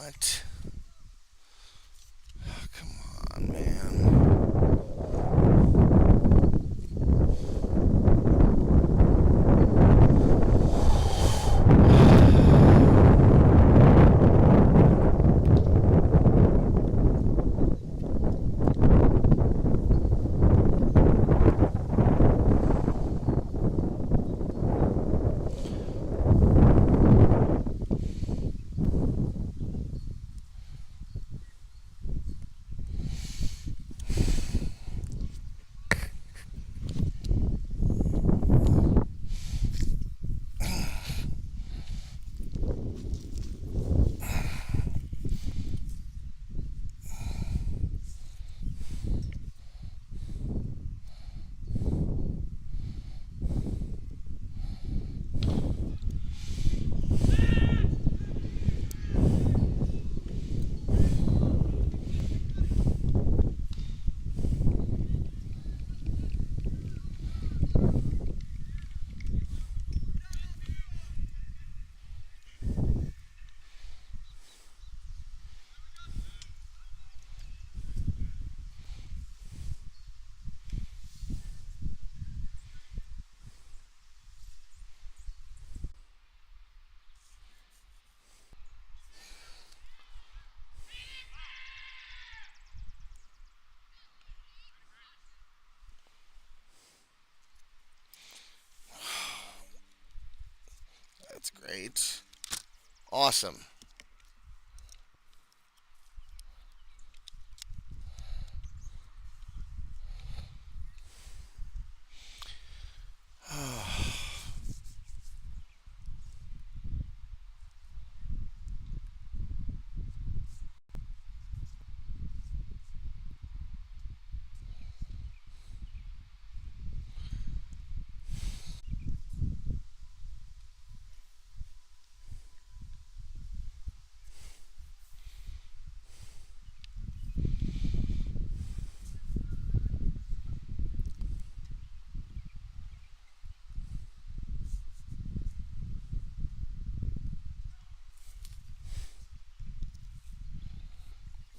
What? Oh, come on, man. That's great. Awesome.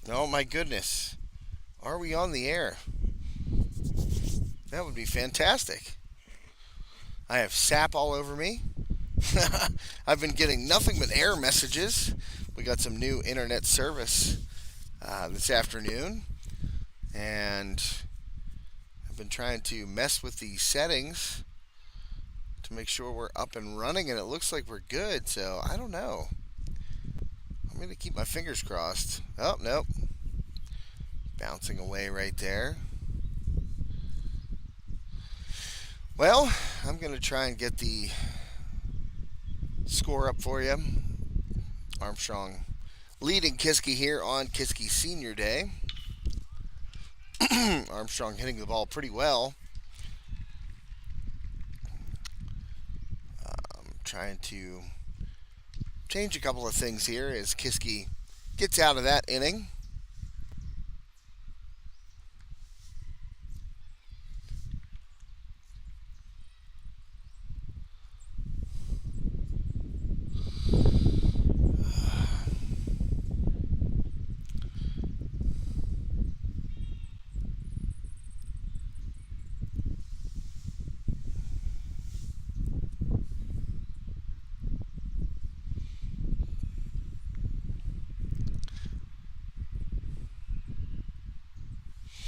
Oh my goodness. Are we on the air? That would be fantastic. I have sap all over me. I've been getting nothing but error messages. We got some new internet service this afternoon, and I've been trying to mess with the settings to make sure we're up and running, and it looks like we're good. So I don't know. I'm going to keep my fingers crossed. Oh, nope. Bouncing away right there. Well, I'm going to try and get the score up for you. Armstrong leading Kiski here on Kiski Senior Day. Armstrong hitting the ball pretty well. Trying to change a couple of things here as Kiski gets out of that inning.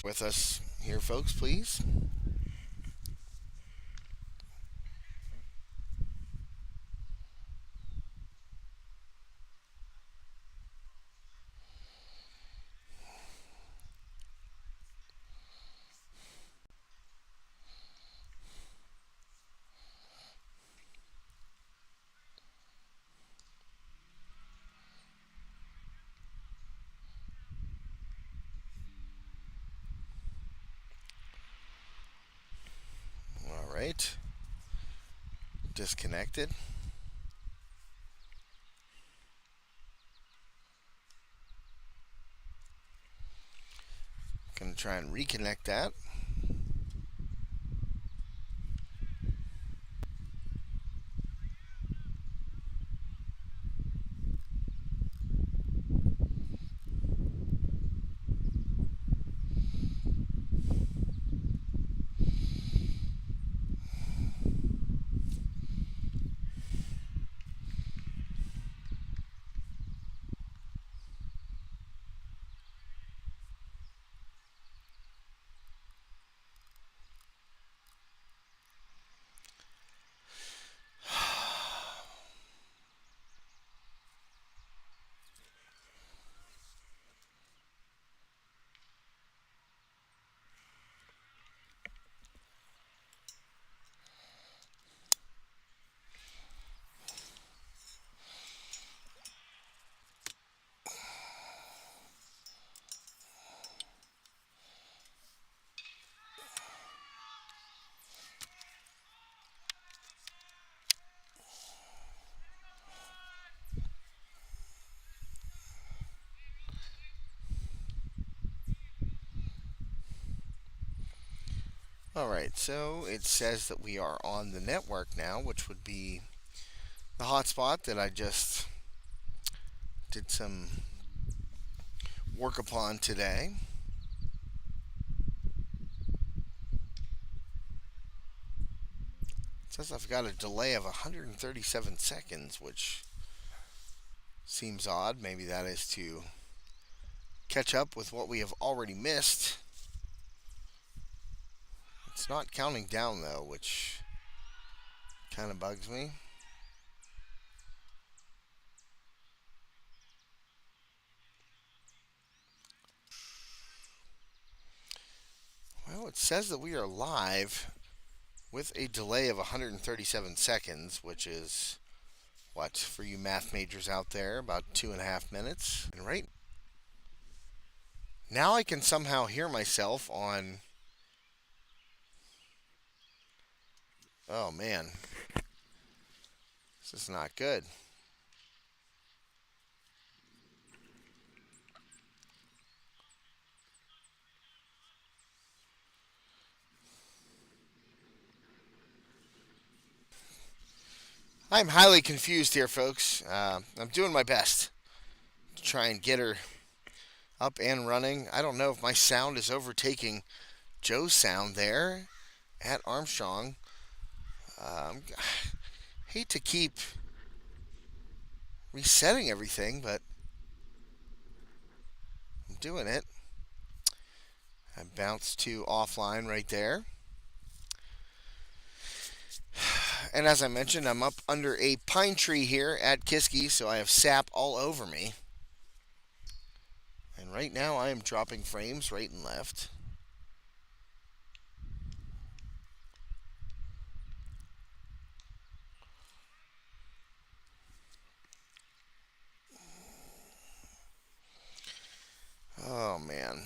With us here, folks, please. All right. Disconnected. Gonna try and reconnect that. All right, so it says that we are on the network now, which would be the hotspot that I just did some work upon today. It says I've got a delay of 137 seconds, which seems odd. Maybe that is to catch up with what we have already missed. It's not counting down, though, which kind of bugs me. Well, it says that we are live with a delay of 137 seconds, which is what, for you math majors out there, about 2.5 minutes. And right now I can somehow hear myself on. Oh man, this is not good. I'm highly confused here, folks. I'm doing my best to try and get her up and running. I don't know if my sound is overtaking Joe's sound there at Armstrong. Hate to keep resetting everything, but I'm doing it. I bounced to offline right there. And as I mentioned, I'm up under a pine tree here at Kiski, so I have sap all over me. And right now I am dropping frames right and left. Oh man.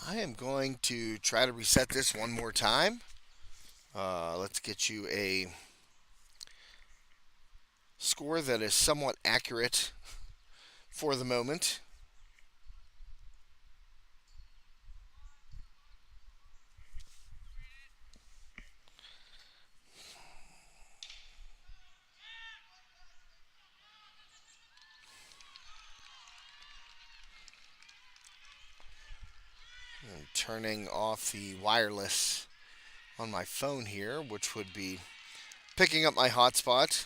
I am going to try to reset this one more time. Let's get you a score that is somewhat accurate for the moment. I'm turning off the wireless on my phone here, which would be picking up my hotspot.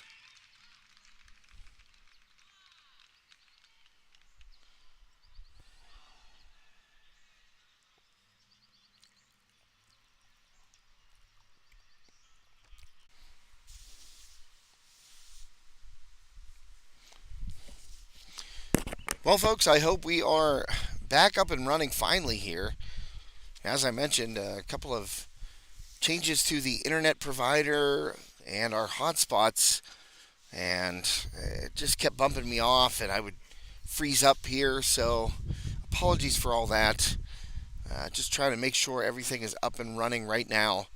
Well, folks, I hope we are back up and running finally here. As I mentioned, a couple of changes to the internet provider and our hotspots, and it just kept bumping me off, and I would freeze up here. So, apologies for all that. Just trying to make sure everything is up and running right now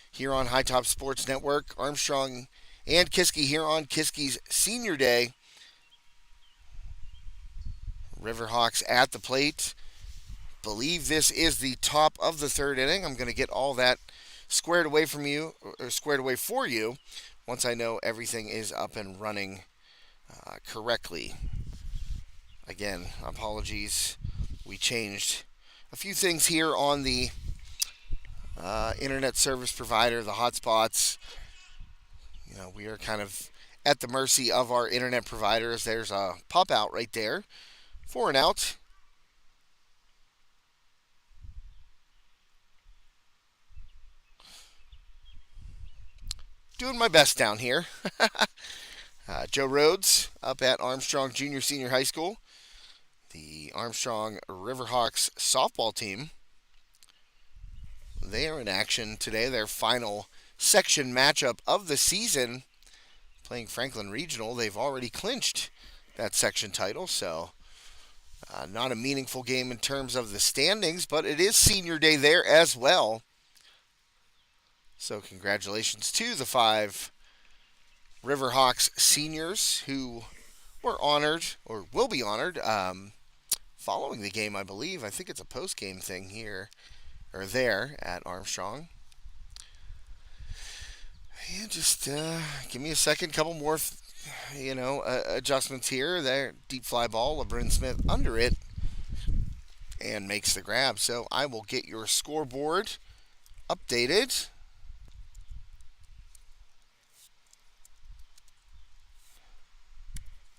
here on High Top Sports Network. Armstrong and Kiski here on Kiski's Senior Day. Riverhawks at the plate. Believe this is the top of the third inning. I'm going to get all that squared away from you, or squared away for you, once I know everything is up and running correctly. Again, apologies. We changed a few things here on the internet service provider, the hotspots. You know, we are kind of at the mercy of our internet providers. There's a pop out right there for an out. Doing my best down here. Joe Rhodes up at Armstrong Junior Senior High School. The Armstrong Riverhawks softball team. They are in action today. Their final section matchup of the season, playing Franklin Regional. They've already clinched that section title, so not a meaningful game in terms of the standings, but it is senior day there as well. So congratulations to the 5 Riverhawks seniors who were honored, or will be honored, following the game, I believe. I think it's a post game thing here or there at Armstrong. And just give me a second, couple more, adjustments here. There, deep fly ball, LeBron Smith under it and makes the grab. So I will get your scoreboard updated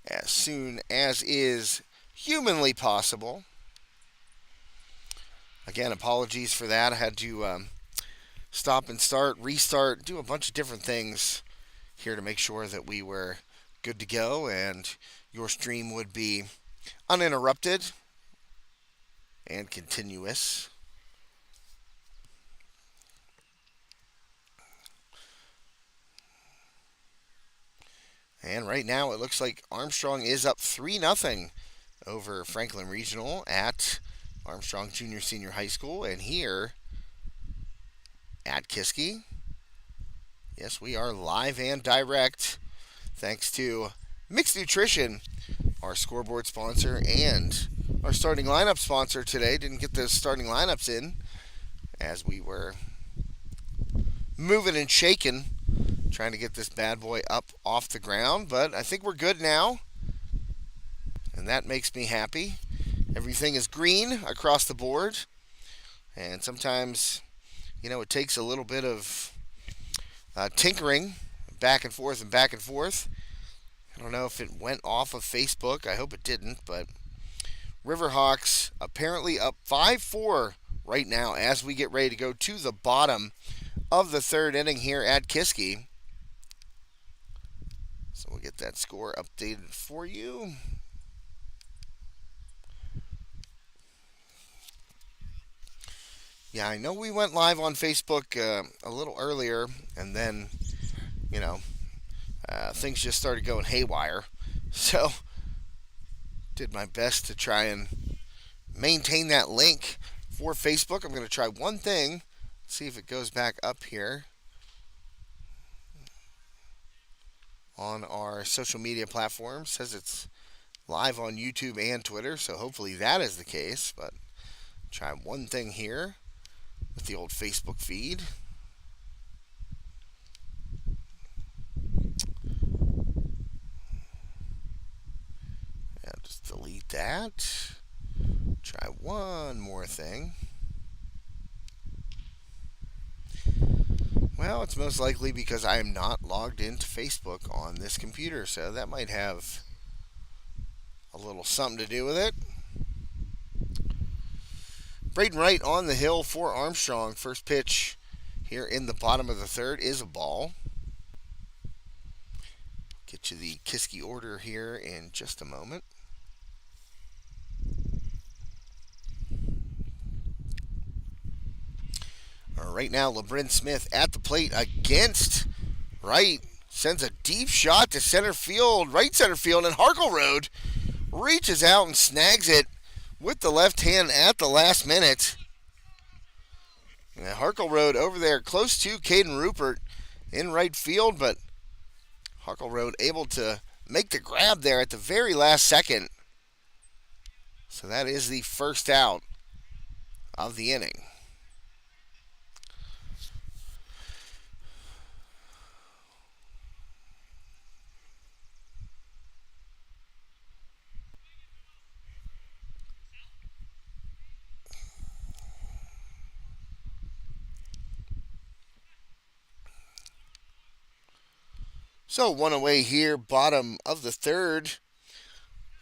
as soon as is humanly possible. Again, apologies for that. I had to stop and start, restart, do a bunch of different things here to make sure that we were good to go and your stream would be uninterrupted and continuous. And right now it looks like Armstrong is up 3-0 over Franklin Regional at Armstrong Junior Senior High School. And here at Kiski, yes, we are live and direct thanks to Mixed Nutrition, our scoreboard sponsor and our starting lineup sponsor today. Didn't get the starting lineups in as we were moving and shaking, trying to get this bad boy up off the ground. But I think we're good now, and that makes me happy. Everything is green across the board, and sometimes, it takes a little bit of tinkering back and forth and back and forth. I don't know if it went off of Facebook. I hope it didn't, but Riverhawks apparently up 5-4 right now as we get ready to go to the bottom of the third inning here at Kiski. So we'll get that score updated for you. Yeah, I know we went live on Facebook a little earlier, and then, things just started going haywire. So, did my best to try and maintain that link for Facebook. I'm going to try one thing, see if it goes back up here on our social media platforms. It says it's live on YouTube and Twitter, so hopefully that is the case. But try one thing here with the old Facebook feed. Yeah, just delete that. Try one more thing. Well, it's most likely because I am not logged into Facebook on this computer, so that might have a little something to do with it. Braden Wright on the hill for Armstrong. First pitch here in the bottom of the third is a ball. Get you the Kiski order here in just a moment. Right now, LeBron Smith at the plate against Wright. Sends a deep shot to center field, right center field, and Harkleroad reaches out and snags it with the left hand at the last minute. Harkleroad over there close to Caden Rupert in right field, but Harkleroad able to make the grab there at the very last second. So that is the first out of the inning. So one away here, bottom of the third.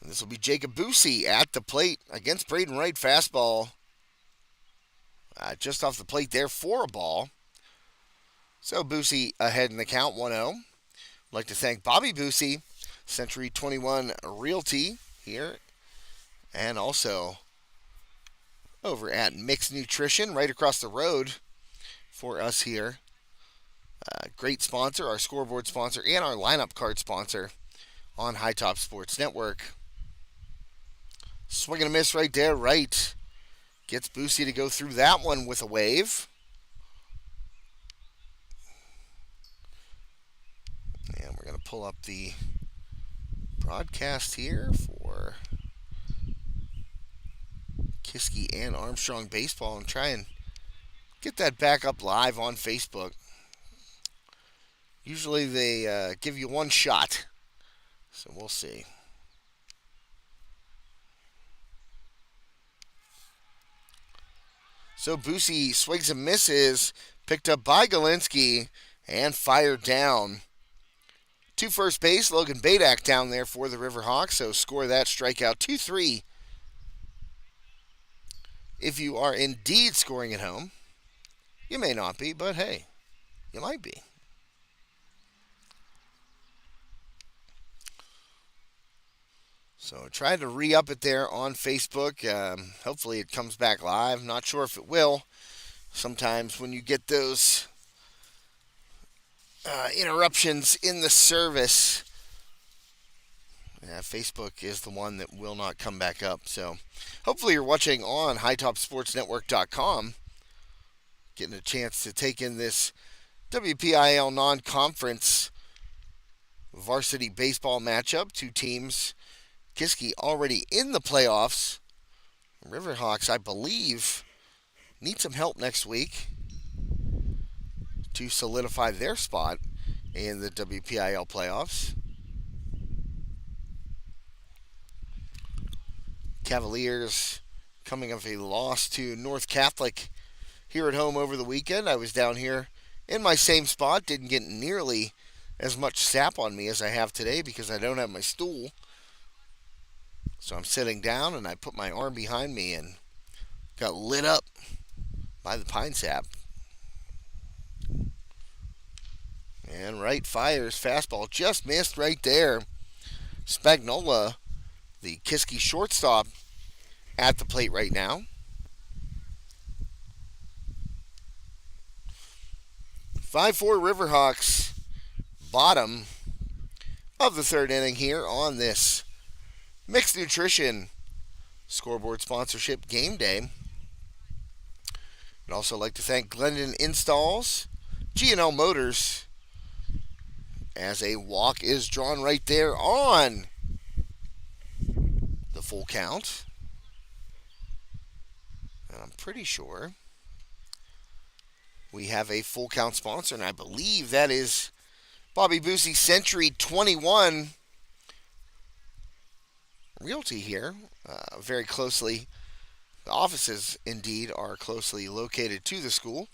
And this will be Jacob Boosie at the plate against Braden Wright. Fastball just off the plate there for a ball. So Boosie ahead in the count, 1-0. I'd like to thank Bobby Boosie, Century 21 Realty here, and also over at Mixed Nutrition right across the road for us here. Great sponsor, our scoreboard sponsor, and our lineup card sponsor on High Top Sports Network. Swing and a miss right there. Right gets Boosie to go through that one with a wave. And we're going to pull up the broadcast here for Kiski and Armstrong baseball and try and get that back up live on Facebook. Usually they give you one shot, so we'll see. So Boosie swings and misses, picked up by Galinsky and fired down. To first base, Logan Badak down there for the Riverhawks, so score that strikeout 2-3. If you are indeed scoring at home, you may not be, but hey, you might be. So try to re-up it there on Facebook. Hopefully it comes back live. Not sure if it will. Sometimes when you get those interruptions in the service, Facebook is the one that will not come back up. So hopefully you're watching on HighTopSportsNetwork.com, getting a chance to take in this WPIAL non-conference varsity baseball matchup. Two teams, Kiski already in the playoffs. Riverhawks, I believe, need some help next week to solidify their spot in the WPIAL playoffs. Cavaliers coming off a loss to North Catholic here at home over the weekend. I was down here in my same spot, didn't get nearly as much sap on me as I have today because I don't have my stool. So I'm sitting down and I put my arm behind me and got lit up by the pine sap. And right fires, fastball just missed right there. Spagnola, the Kiski shortstop, at the plate right now. 5-4 Riverhawks, bottom of the third inning here on this Mixed Nutrition Scoreboard Sponsorship Game Day. I'd also like to thank Glendon Installs, G&L Motors, as a walk is drawn right there on the full count. And I'm pretty sure we have a full count sponsor, and I believe that is Bobby Boosie Century 21 Realty here. Very closely, the offices indeed are closely located to the school.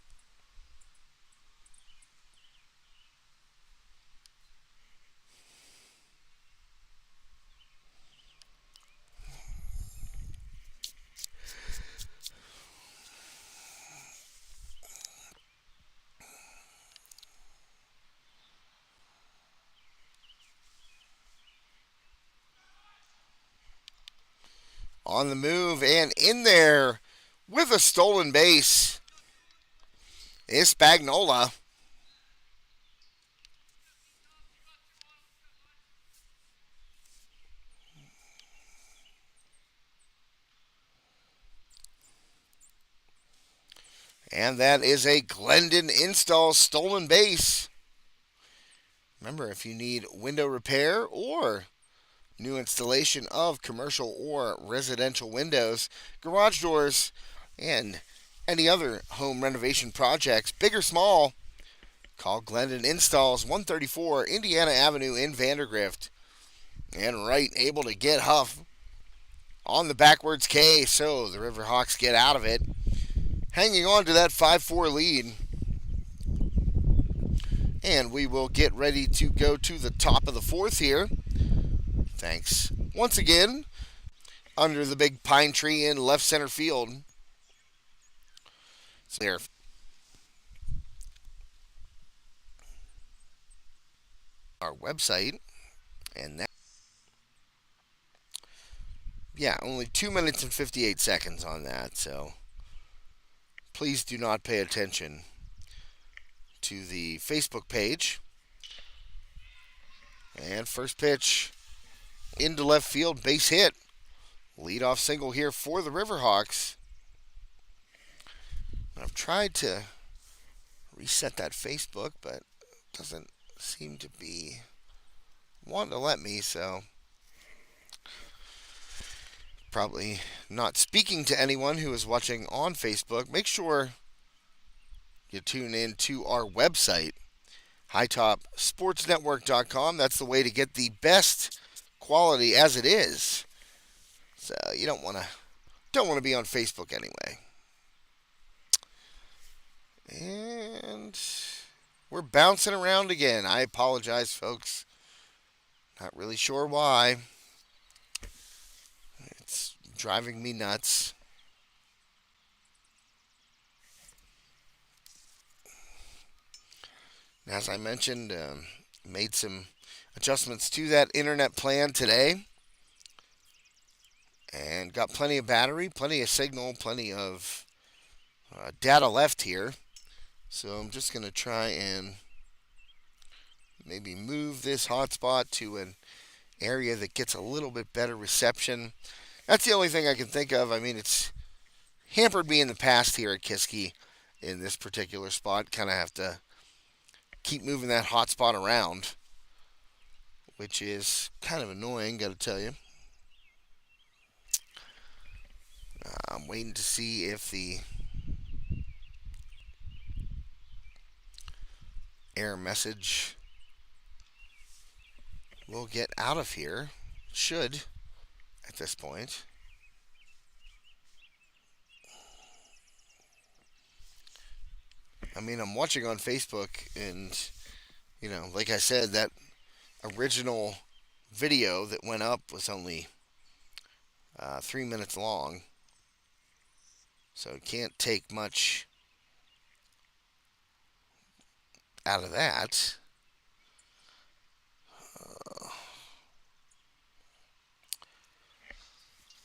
On the move and in there with a stolen base is Spagnola. And that is a Glendon Install stolen base. Remember, if you need window repair or new installation of commercial or residential windows, garage doors, and any other home renovation projects, big or small, call Glendon Installs, 134 Indiana Avenue in Vandergrift. And Wright able to get Huff on the backwards K, so the Riverhawks get out of it, hanging on to that 5-4 lead. And we will get ready to go to the top of the fourth here. Thanks once again under the big pine tree in left center field. It's there. Our website, and that, only 2 minutes and 58 seconds on that, so please do not pay attention to the Facebook page. And first pitch into left field, base hit. Leadoff single here for the Riverhawks. I've tried to reset that Facebook, but it doesn't seem to be wanting to let me, so Probably not speaking to anyone who is watching on Facebook. Make sure you tune in to our website, hightopsportsnetwork.com. That's the way to get the best quality as it is. So you don't want to be on Facebook anyway. And we're bouncing around again. I apologize, folks. Not really sure why. It's driving me nuts. As I mentioned, made some adjustments to that internet plan today and got plenty of battery, plenty of signal, plenty of data left here. So I'm just going to try and maybe move this hotspot to an area that gets a little bit better reception. That's the only thing I can think of. I mean, it's hampered me in the past here at Kiski in this particular spot. Kind of have to keep moving that hotspot around, which is kind of annoying, got to tell you. I'm waiting to see if the error message will get out of here. Should at this point. I mean, I'm watching on Facebook, and, like I said, that original video that went up was only 3 minutes long. So it can't take much out of that.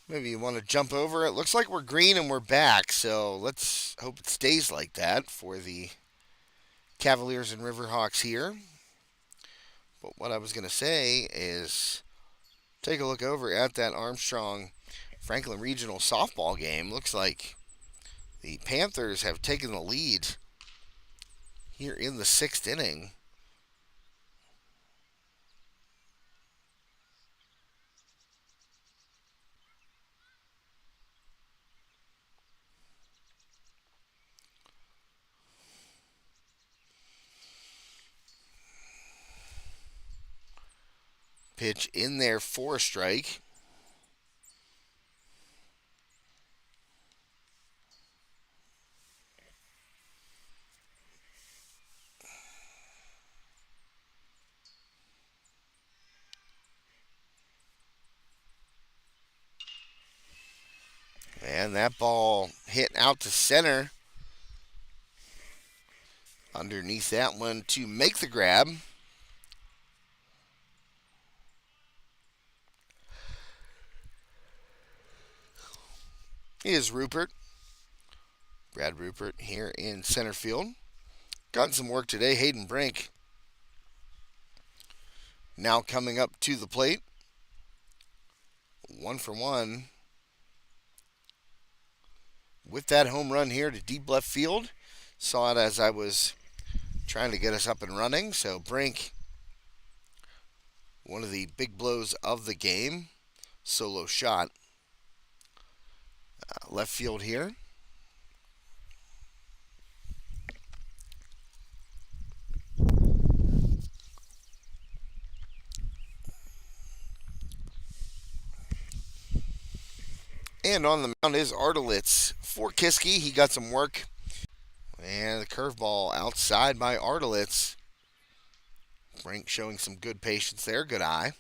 Maybe you want to jump over. It looks like we're green and we're back, so let's hope it stays like that for the Cavaliers and Riverhawks here. But what I was going to say is take a look over at that Armstrong Franklin Regional softball game. Looks like the Panthers have taken the lead here in the 6th inning. Pitch in there for a strike. And that ball hit out to center. Underneath that one to make the grab. Is Rupert. Brad Rupert here in center field. Gotten some work today. Hayden Brink now coming up to the plate. 1-for-1 with that home run here to deep left field. Saw it as I was trying to get us up and running. So Brink, one of the big blows of the game. Solo shot. Left field here. And on the mound is Artelitz for Kiski. He got some work. And the curveball outside by Artelitz. Brink showing some good patience there. Good eye.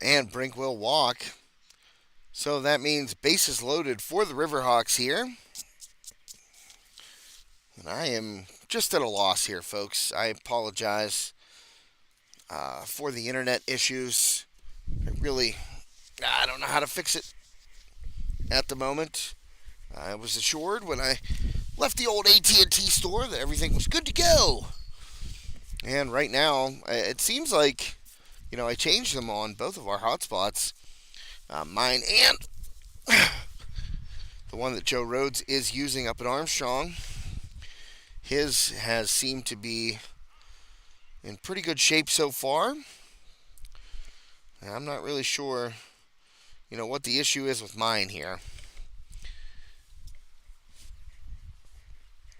And Brink will walk. So that means bases loaded for the Riverhawks here. And I am just at a loss here, folks. I apologize for the internet issues. I don't know how to fix it at the moment. I was assured when I left the old AT&T store that everything was good to go. And right now, it seems like, I changed them on both of our hotspots, mine and the one that Joe Rhodes is using up at Armstrong. His has seemed to be in pretty good shape so far. I'm not really sure, what the issue is with mine here.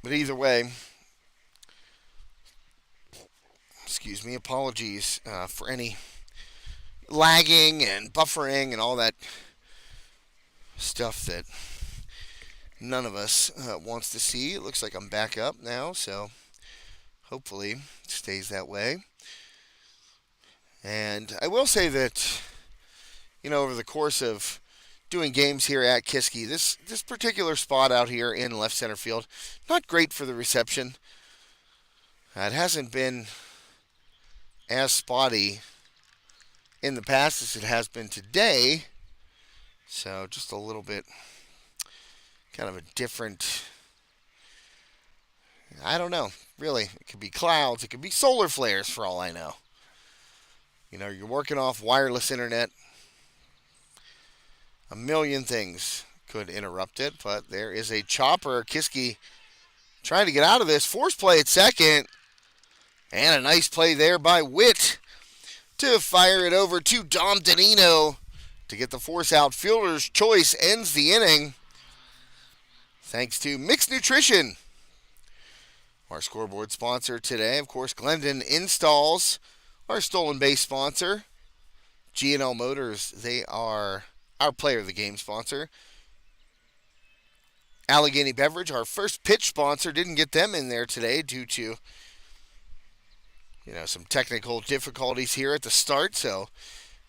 But either way, excuse me, apologies for any lagging and buffering and all that stuff that none of us wants to see. It looks like I'm back up now, so hopefully it stays that way. And I will say that, over the course of doing games here at Kiski, this particular spot out here in left center field, not great for the reception. It hasn't been as spotty in the past as it has been today. So just a little bit kind of a different, I don't know, really. It could be clouds, it could be solar flares for all I know. You're working off wireless internet. A million things could interrupt it, but there is a chopper. Kiski trying to get out of this. Force play at second. And a nice play there by Witt to fire it over to Dom Danino to get the force out. Fielder's choice ends the inning. Thanks to Mixed Nutrition, our scoreboard sponsor today. Of course, Glendon Installs, our stolen base sponsor. G&L Motors, they are our player of the game sponsor. Allegheny Beverage, our first pitch sponsor, didn't get them in there today due to some technical difficulties here at the start. So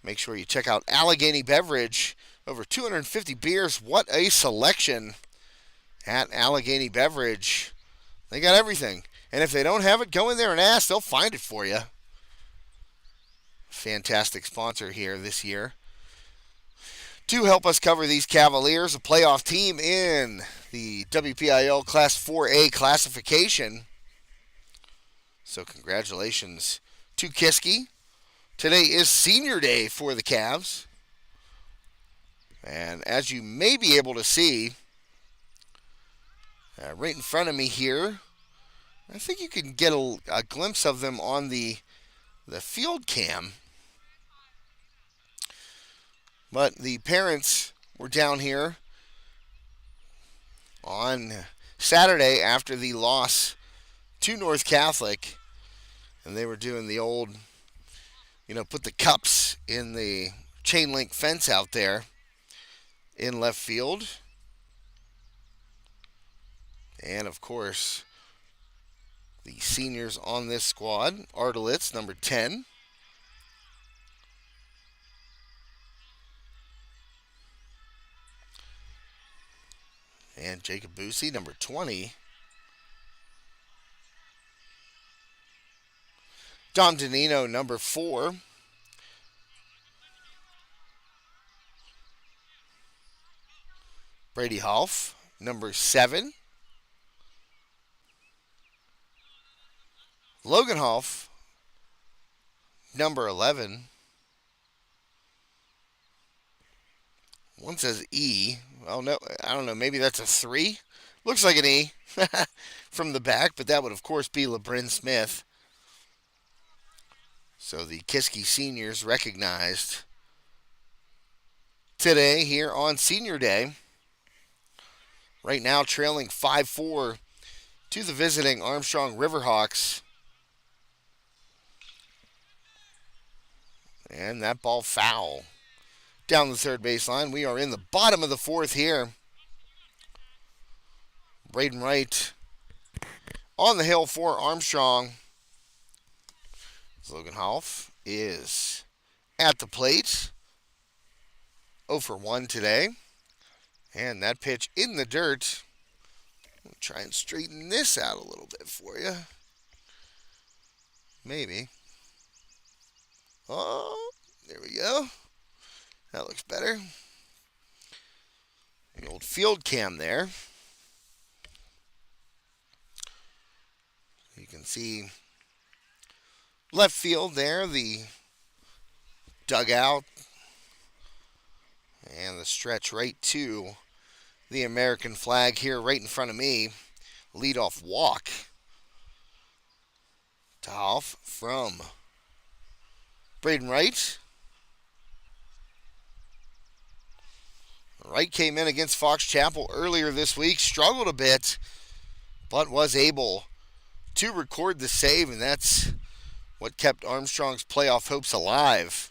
make sure you check out Allegheny Beverage. Over 250 beers. What a selection at Allegheny Beverage. They got everything. And if they don't have it, go in there and ask. They'll find it for you. Fantastic sponsor here this year. To help us cover these Cavaliers, a playoff team in the WPIAL Class 4A classification. So congratulations to Kiski. Today is senior day for the Cavs. And as you may be able to see, right in front of me here, I think you can get a glimpse of them on the field cam. But the parents were down here on Saturday after the loss to North Catholic, and they were doing the old, put the cups in the chain link fence out there in left field. And of course, the seniors on this squad, Artelitz, number 10. And Jacob Busey, number 20. Dom Danino, number 4. Brady Hoff, number 7. Logan Hoff, number 11. One says E. Oh, no, I don't know. Maybe that's a 3. Looks like an E from the back, but that would, of course, be LeBrin Smith. So the Kiski seniors recognized today here on Senior Day. Right now trailing 5-4 to the visiting Armstrong Riverhawks. And that ball foul down the third baseline. We are in the bottom of the fourth here. Braden Wright on the hill for Armstrong. Logan Hoff is at the plate. 0 for 1 today. And that pitch in the dirt. I'll try and straighten this out a little bit for you. Maybe. Oh, there we go. That looks better. The old field cam there. You can see left field there, the dugout, and the stretch right to the American flag here right in front of me. Leadoff walk to off from Braden Wright. Wright came in against Fox Chapel earlier this week, struggled a bit, but was able to record the save, and that's what kept Armstrong's playoff hopes alive.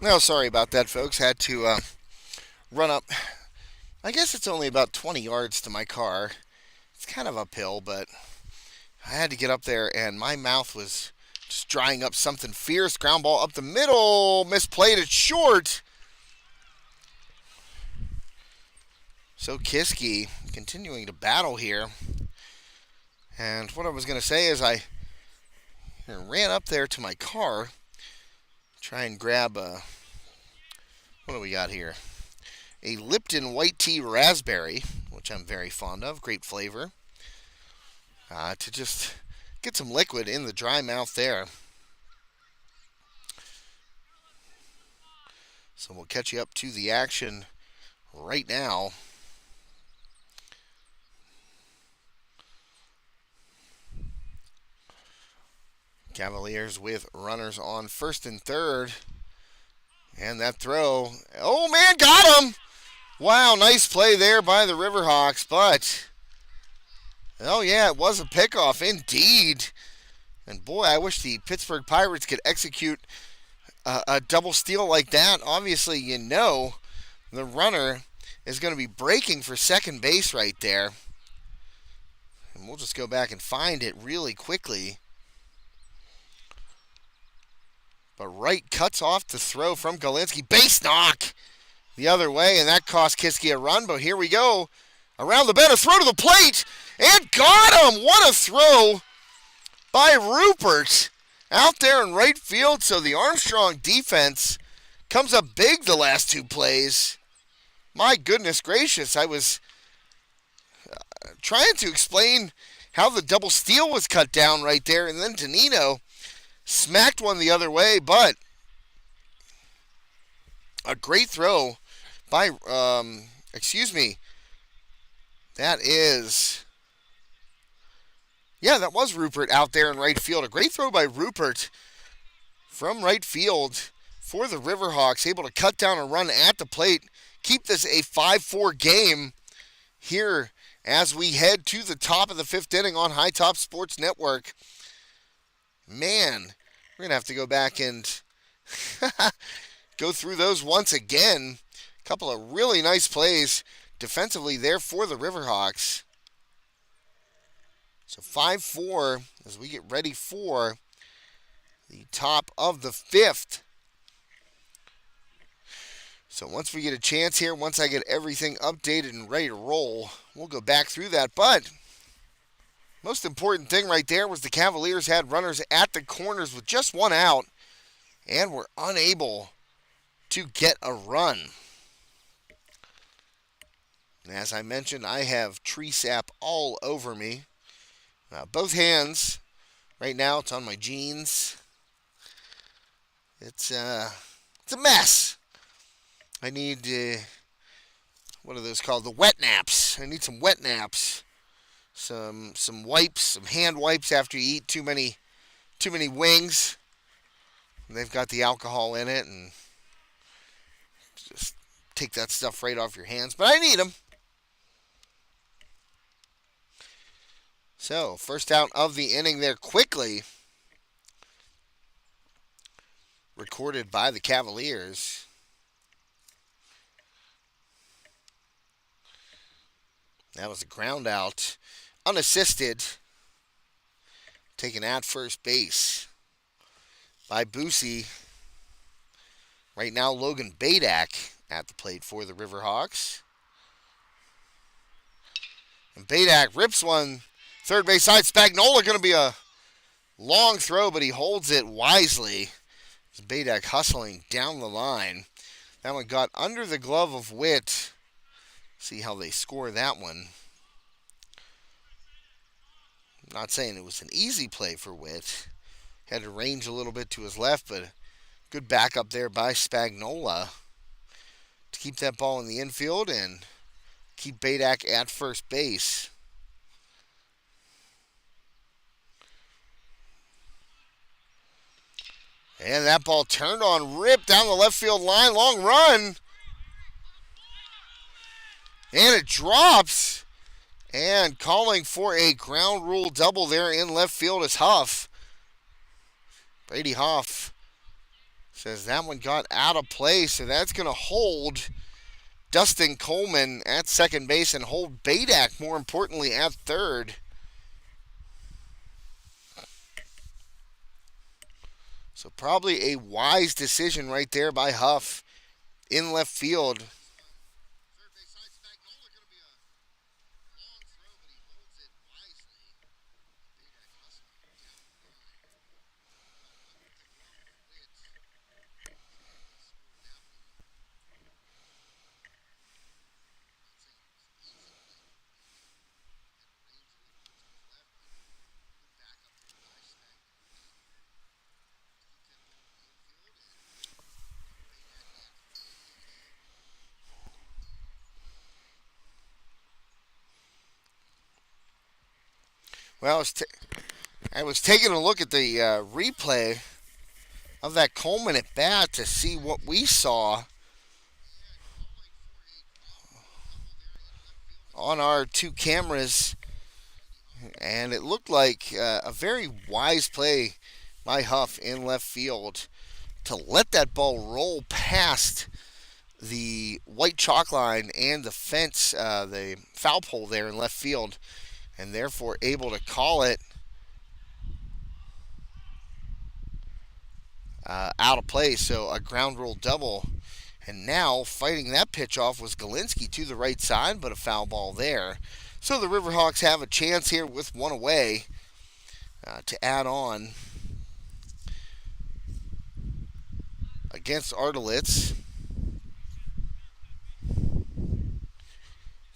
No, sorry about that, folks. Had to run up. I guess it's only about 20 yards to my car. It's kind of uphill, but I had to get up there, and my mouth was just drying up something fierce. Ground ball up the middle. Misplayed it short. So Kiski continuing to battle here. And what I was going to say is I ran up there to my car. Try and grab what do we got here? A Lipton white tea raspberry, which I'm very fond of. Great flavor. To just get some liquid in the dry mouth there. So we'll catch you up to the action right now. Cavaliers with runners on first and third. And that throw. Oh, man, got him! Wow, nice play there by the Riverhawks, but oh, yeah, it was a pickoff indeed. And boy, I wish the Pittsburgh Pirates could execute a double steal like that. Obviously, you know the runner is going to be breaking for second base right there. And we'll just go back and find it really quickly. But Wright cuts off the throw from Galinsky. Base knock the other way, and that cost Kiski a run. But here we go. Around the bend, a throw to the plate, and got him! What a throw by Rupert out there in right field. So the Armstrong defense comes up big the last two plays. My goodness gracious, I was trying to explain how the double steal was cut down right there, and then Danino smacked one the other way, but a great throw by, that was Rupert out there in right field. A great throw by Rupert from right field for the Riverhawks, able to cut down a run at the plate, keep this a 5-4 game here as we head to the top of the fifth inning on High Top Sports Network. Man, we're going to have to go back and go through those once again. A couple of really nice plays defensively there for the Riverhawks. So 5-4 as we get ready for the top of the fifth. So once we get a chance here, once I get everything updated and ready to roll, we'll go back through that. But most important thing right there was the Cavaliers had runners at the corners with just one out and were unable to get a run. And as I mentioned, I have tree sap all over me. Both hands. Right now, it's on my jeans. It's a mess. I need, what are those called? The wet naps. I need some wet naps. Some wipes, some hand wipes after you eat too many wings. And they've got the alcohol in it, and just take that stuff right off your hands. But I need them. So, first out of the inning there quickly. Recorded by the Cavaliers. That was a ground out. Unassisted. Taken at first base by Boosie. Right now, Logan Badak at the plate for the Riverhawks. And Badak rips one. Third base side. Spagnola going to be a long throw, but he holds it wisely. Badak hustling down the line. That one got under the glove of Witt. See how they score that one. I'm not saying it was an easy play for Witt. Had to range a little bit to his left, but good backup there by Spagnola to keep that ball in the infield and keep Badak at first base. And that ball turned on, ripped down the left field line, long run. And it drops. And calling for a ground rule double there in left field is Huff. Brady Huff says that one got out of play, so that's going to hold Dustin Coleman at second base and hold Badak, more importantly, at third. So probably a wise decision right there by Huff in left field. Well, I was taking a look at the replay of that Coleman at bat to see what we saw on our two cameras, and it looked like a very wise play by Huff in left field to let that ball roll past the white chalk line and the fence, the foul pole there in left field, and therefore able to call it out of play. So a ground rule double. And now fighting that pitch off was Galinsky to the right side, but a foul ball there. So the Riverhawks have a chance here with one away to add on against Artilitz.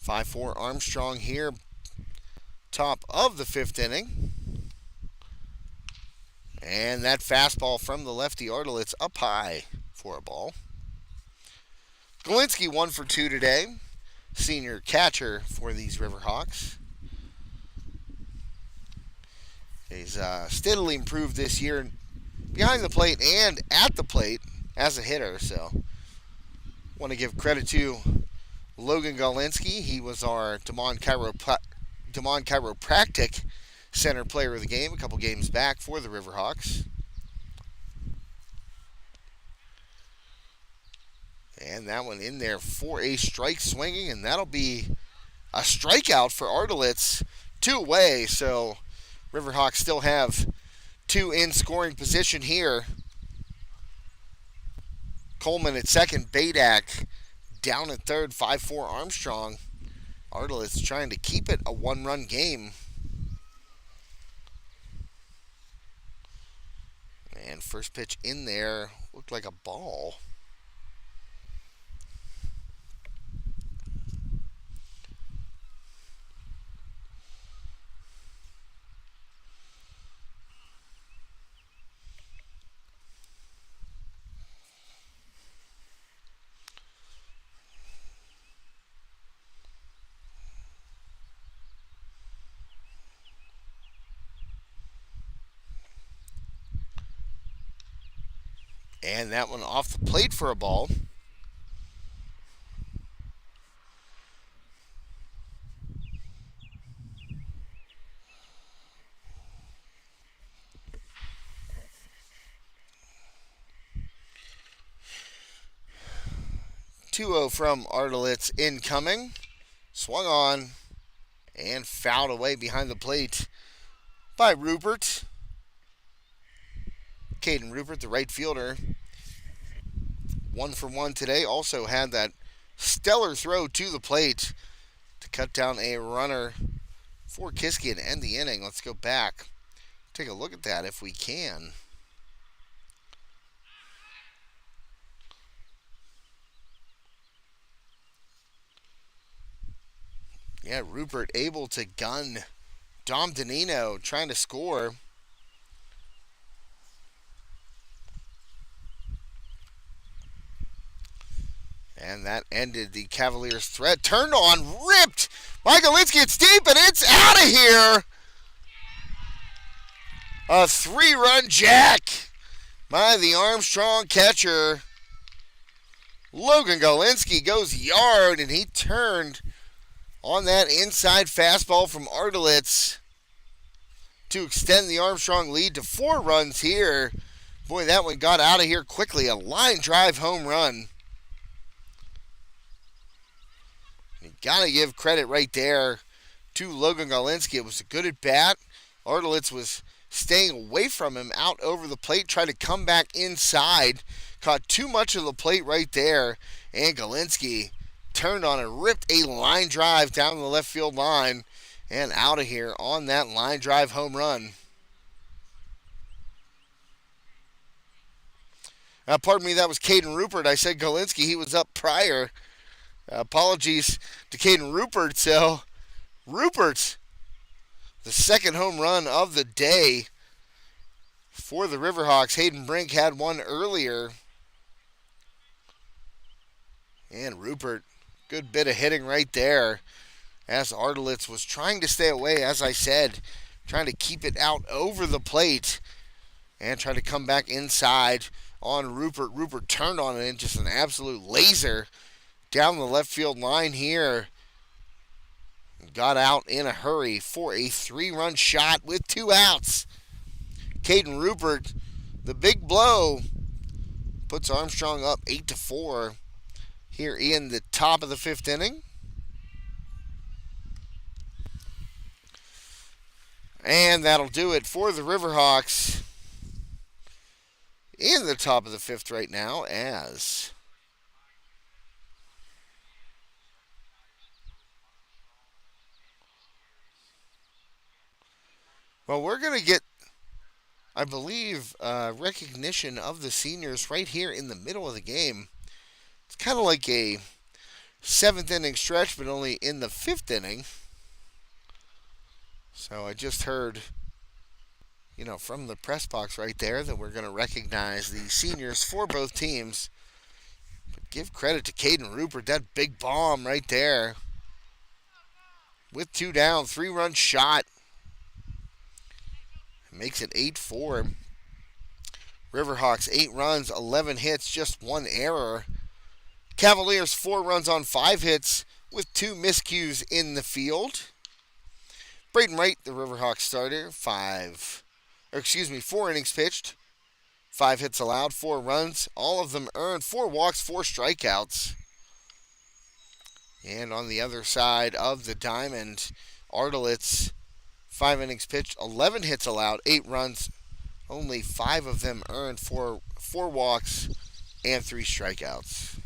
5-4 Armstrong here, top of the fifth inning. And that fastball from the lefty Artilitz up high for a ball. Galinsky 1 for 2 today, senior catcher for these Riverhawks. He's steadily improved this year behind the plate and at the plate as a hitter. So want to give credit to Logan Galinsky. He was our Demond Chiropractic Center player of the game a couple games back for the Riverhawks. And that one in there for a strike swinging, and that'll be a strikeout for Ardalitz. 2 away, so Riverhawks still have 2 in scoring position here. Coleman at second, Badak down at third, 5-4 Armstrong. Ardalitz trying to keep it a 1-run game. And first pitch in there looked like a ball. And that one off the plate for a ball. Two-0 from Ardalitz incoming. Swung on and fouled away behind the plate by Rupert. Caden Rupert, the right fielder, 1 for 1 today. Also had that stellar throw to the plate to cut down a runner for Kiski and end the inning. Let's go back. Take a look at that if we can. Yeah, Rupert able to gun Dom Danino trying to score. And that ended the Cavaliers' threat. Turned on, ripped. Michaelinski, it's deep, and it's out of here. A 3-run jack by the Armstrong catcher. Logan Galinsky goes yard, and he turned on that inside fastball from Ardalitz to extend the Armstrong lead to 4 runs here. Boy, that one got out of here quickly. A line drive home run. You gotta give credit right there to Logan Galinsky. It was a good at bat. Ardalitz was staying away from him out over the plate, tried to come back inside. Caught too much of the plate right there. And Galinsky turned on and ripped a line drive down the left field line and out of here on that line drive home run. Pardon me, that was Caden Rupert. I said Galinsky. He was up prior. Apologies to Caden Rupert. So, Rupert, the second home run of the day for the Riverhawks. Hayden Brink had one earlier. And Rupert, good bit of hitting right there as Ardalitz was trying to stay away, as I said, trying to keep it out over the plate and try to come back inside on Rupert. Rupert turned on it, just an absolute laser down the left field line here. Got out in a hurry for a 3-run shot with 2 outs. Caden Rupert, the big blow, puts Armstrong up 8-4 here in the top of the 5th inning. And that'll do it for the Riverhawks in the top of the 5th right now as well, we're going to get, I believe, recognition of the seniors right here in the middle of the game. It's kind of like a 7th inning stretch, but only in the 5th inning. So I just heard, from the press box right there that we're going to recognize the seniors for both teams. But give credit to Caden Rupert, that big bomb right there. With 2 down, 3-run shot. Makes it 8-4. Riverhawks 8 runs, 11 hits, just 1 error. Cavaliers 4 runs on 5 hits with 2 miscues in the field. Braden Wright, the Riverhawks starter, 4 innings pitched, 5 hits allowed, 4 runs, all of them earned, 4 walks, 4 strikeouts. And on the other side of the diamond, Ardalitz, 5 innings pitched, 11 hits allowed, 8 runs, only 5 of them earned, 4 walks, and 3 strikeouts.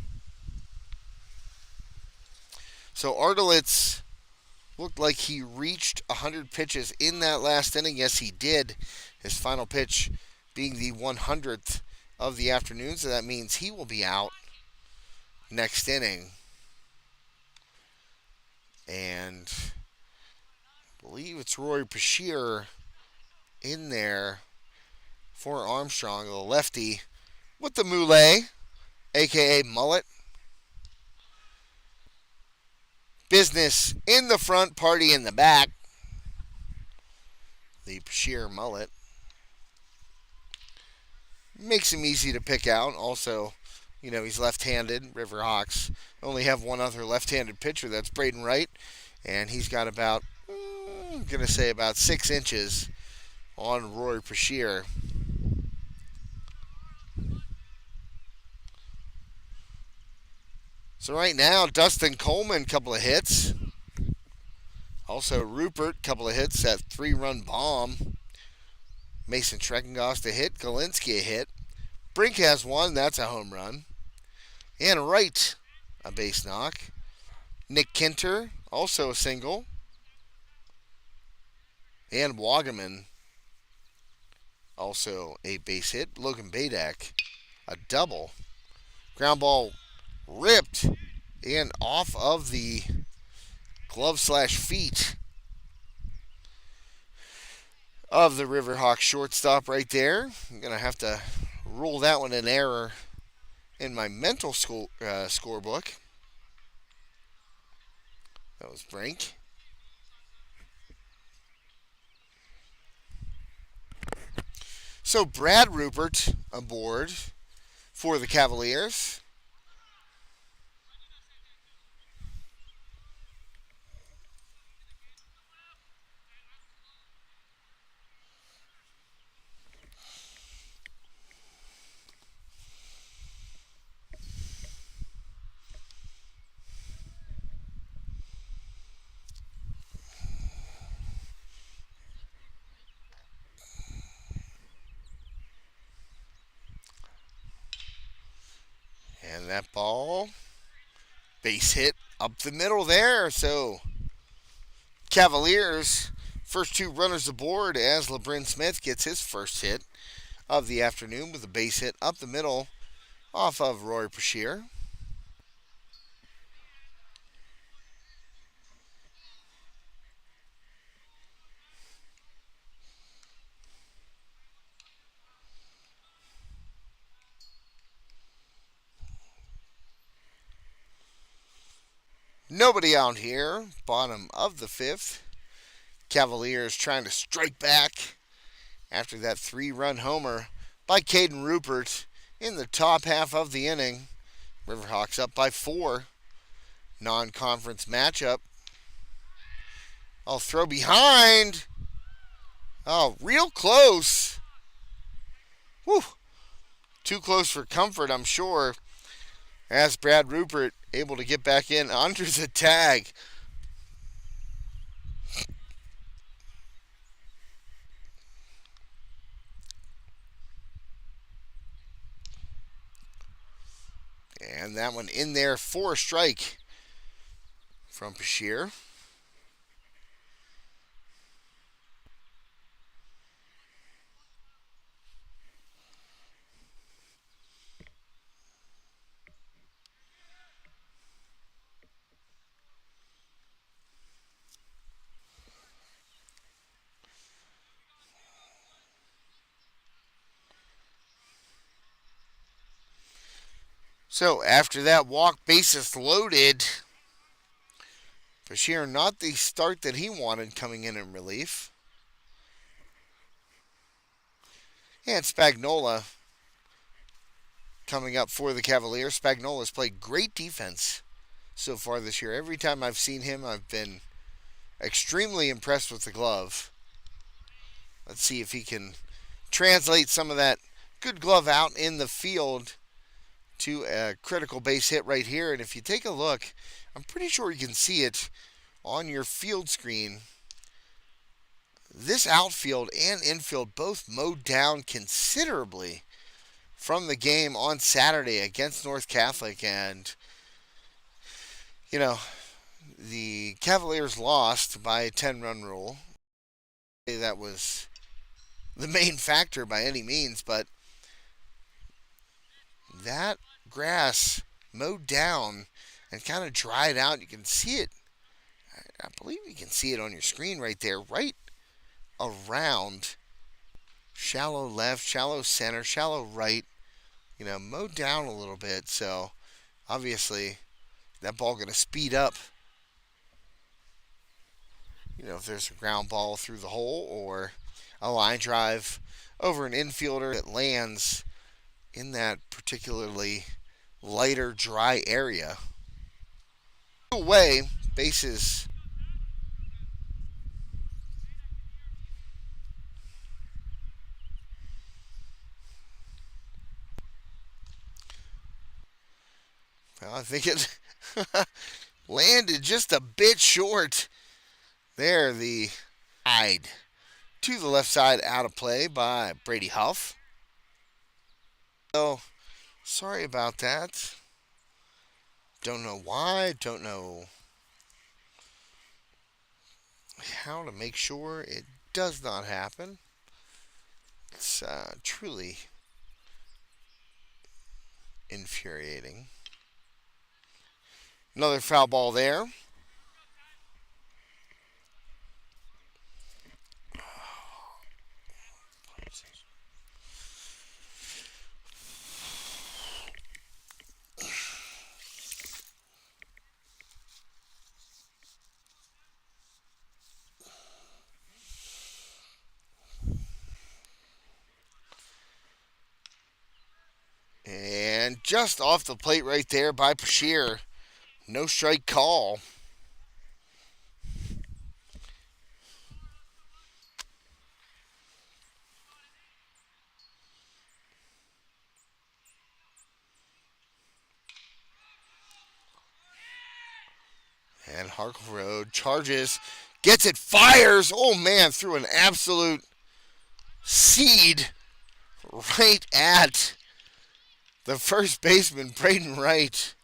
So Ardalitz looked like he reached 100 pitches in that last inning. Yes, he did. His final pitch being the 100th of the afternoon, so that means he will be out next inning. And I believe it's Rory Bashir in there for Armstrong, the lefty, with the mullet, a.k.a. mullet. Business in the front, party in the back. The Bashir mullet. Makes him easy to pick out. Also, he's left-handed. Riverhawks only have one other left-handed pitcher. That's Braden Wright. And he's got about, I'm going to say about 6 inches on Rory Bashir. So right now, Dustin Coleman, couple of hits. Also Rupert, couple of hits, that 3-run bomb. Mason Treckengost a hit, Galinsky a hit. Brink has one, that's a home run. And Wright, a base knock. Nick Kinter, also a single. And Wagaman, also a base hit. Logan Badak, a double. Ground ball ripped and off of the glove/feet of the Riverhawks shortstop right there. I'm going to have to rule that one an error in my mental scorebook. That was Brink. So Brad Rupert aboard for the Cavaliers. And that ball, base hit up the middle there. So Cavaliers, first 2 runners aboard as LeBrin Smith gets his first hit of the afternoon with a base hit up the middle off of Rory Bashir. Nobody out here, bottom of the 5th. Cavaliers trying to strike back after that 3-run homer by Caden Rupert in the top half of the inning. Riverhawks up by 4. Non-conference matchup. I'll throw behind. Oh, real close. Whew. Too close for comfort, I'm sure. As Brad Rupert able to get back in under the tag. And that one in there for a strike from Bashir. So after that walk, bases loaded. Bashir not the start that he wanted coming in relief. And Spagnola coming up for the Cavaliers. Spagnola's played great defense so far this year. Every time I've seen him, I've been extremely impressed with the glove. Let's see if he can translate some of that Good glove out in the field to a critical base hit right here. And if you take a look, I'm pretty sure you can see it on your field screen. This outfield and infield both mowed down considerably from the game on Saturday against North Catholic. And, you know, the Cavaliers lost by a 10-run rule. That was the main factor by any means, but that grass mowed down and kind of dried out. You can see it. I believe you can see it on your screen right there, right around shallow left, shallow center, shallow right. Mowed down a little bit. So obviously that ball going to speed up. If there's a ground ball through the hole or a line drive over an infielder that lands in that particularly lighter, dry area. Away, bases. Well, I think it landed just a bit short. There, the side to the left side, out of play by Brady Huff. So, sorry about that. Don't know why. Don't know how to make sure it does not happen. It's truly infuriating. Another foul ball there. And just off the plate right there by Bashir. No strike call. And Harkle Road charges, gets it, fires. Oh man, threw an absolute seed right at the first baseman, Braden Wright.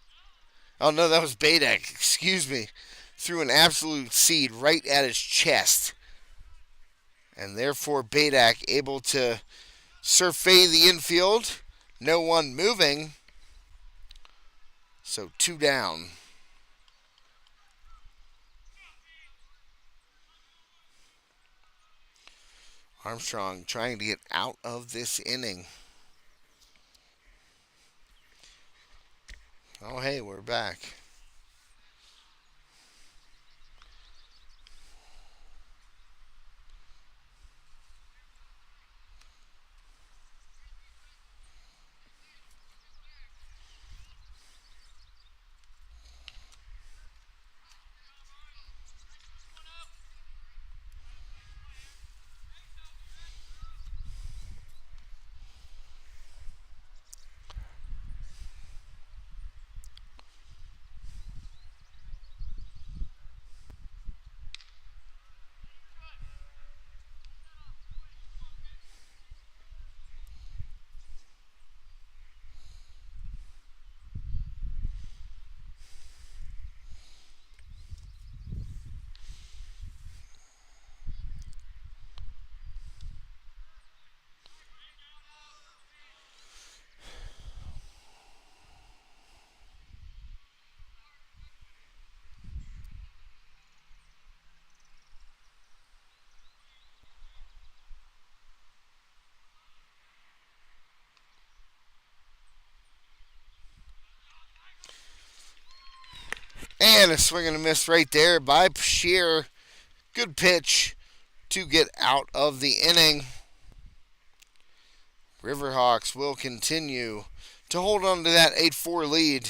Oh no, that was Badak. Excuse me. Threw an absolute seed right at his chest. And therefore Badak able to survey the infield. No one moving. So 2 down. Armstrong trying to get out of this inning. Oh, hey, we're back. And a swing and a miss right there by Bashir. Good pitch to get out of the inning. Riverhawks will continue to hold on to that 8-4 lead.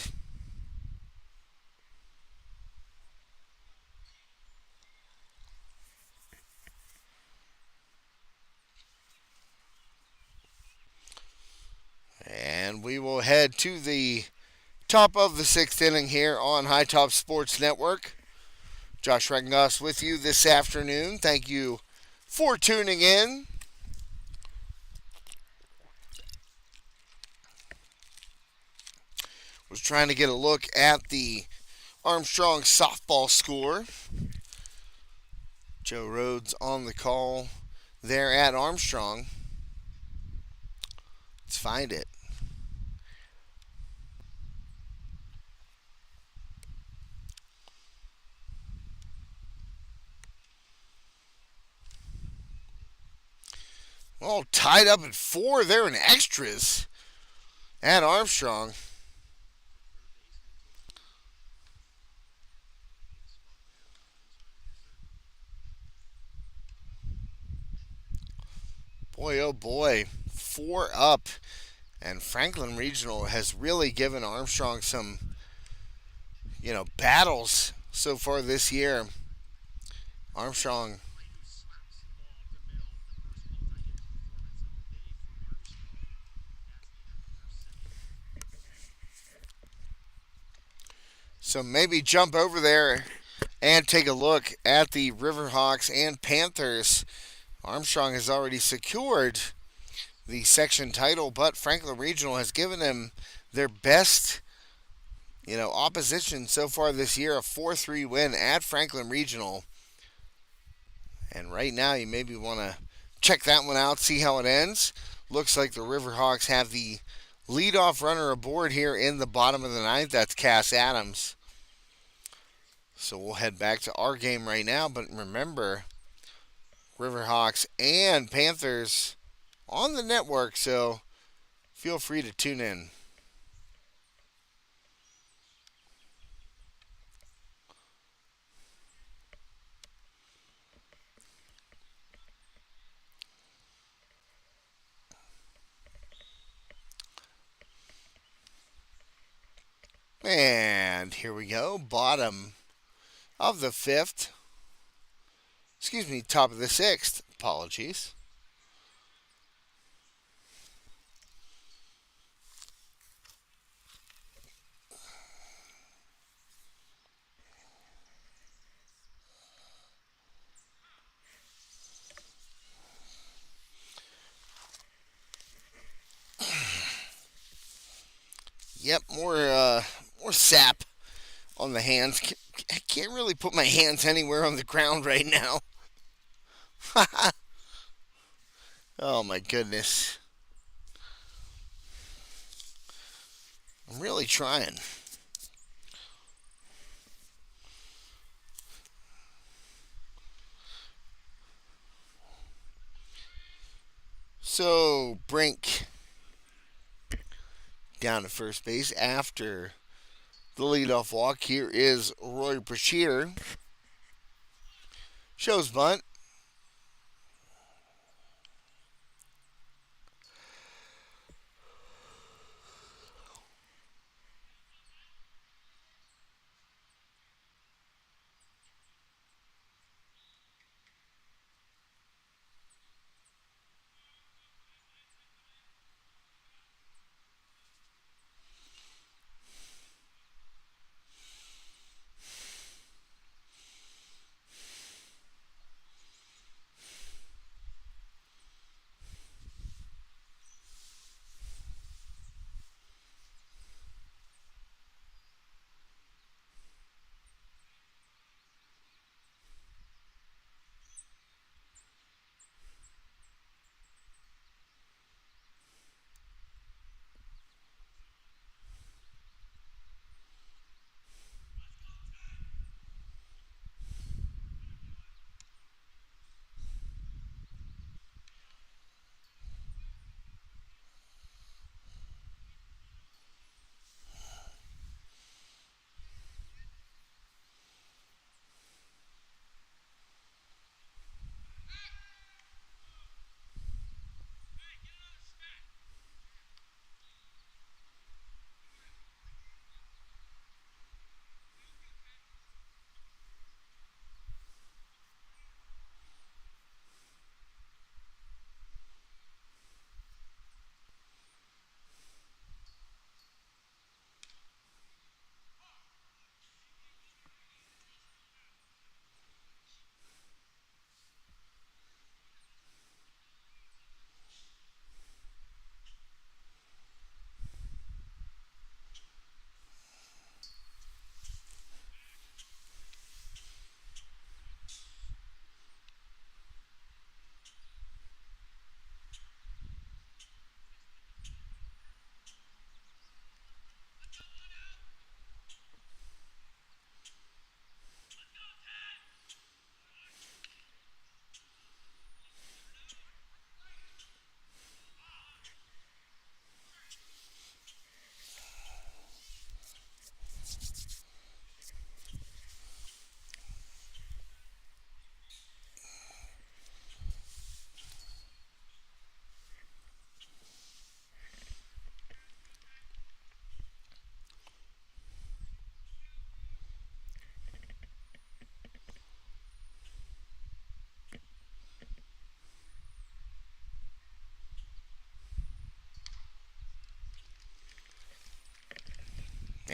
will head to the top of the sixth inning here on High Top Sports Network. Josh Regengoss with you this afternoon. Thank you for tuning in. Was trying to get a look at the Armstrong softball score. Joe Rhodes on the call there at Armstrong. Let's find it. All tied up at 4 there in extras at Armstrong. Boy, oh boy, 4 up. And Franklin Regional has really given Armstrong some, battles so far this year. Armstrong. So maybe jump over there and take a look at the Riverhawks and Panthers. Armstrong has already secured the section title, but Franklin Regional has given them their best, opposition so far this year, a 4-3 win at Franklin Regional. And right now, you maybe want to check that one out, see how it ends. Looks like the Riverhawks have the leadoff runner aboard here in the bottom of the ninth. That's Cass Adams. So we'll head back to our game right now. But remember, Riverhawks and Panthers on the network, so feel free to tune in. And here we go, bottom of the fifth. Top of the sixth. Apologies. Yep, more sap on the hands. I can't really put my hands anywhere on the ground right now. Oh my goodness. I'm really trying. So, Brink down to first base after the leadoff walk. Here is Roy Brashear. Shows bunt.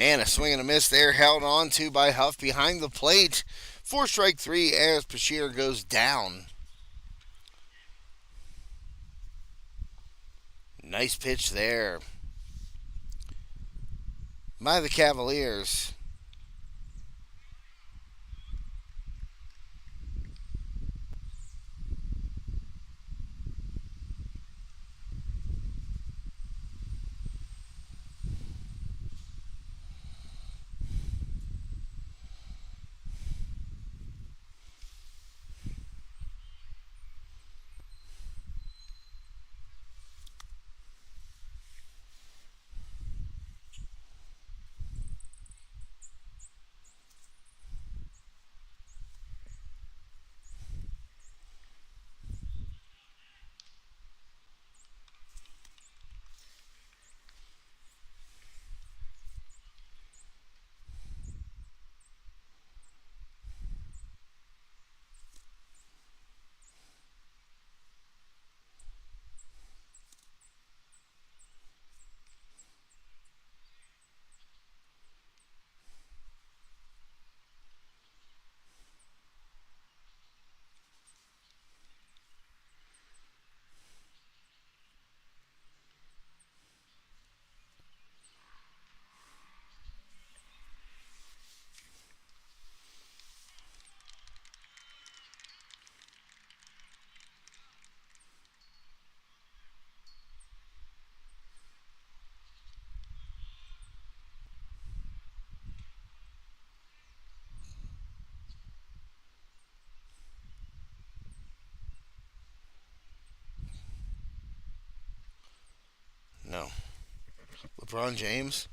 And a swing and a miss there, held on to by Huff behind the plate. 4 strike 3 as Bashir goes down. Nice pitch there by the Cavaliers. No. LeBron James.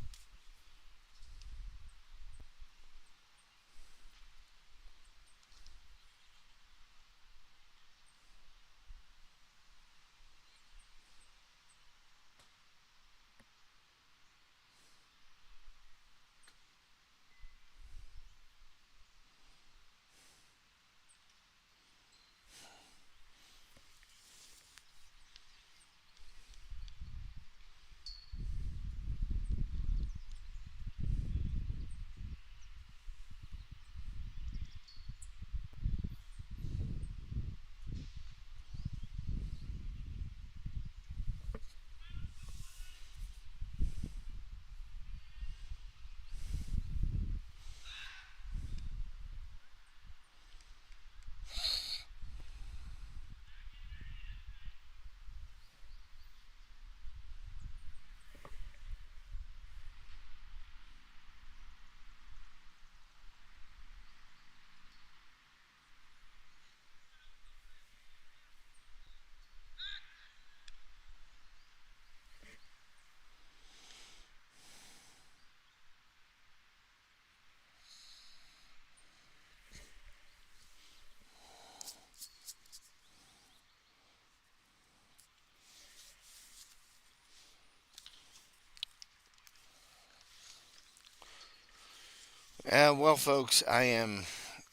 Well, folks, I am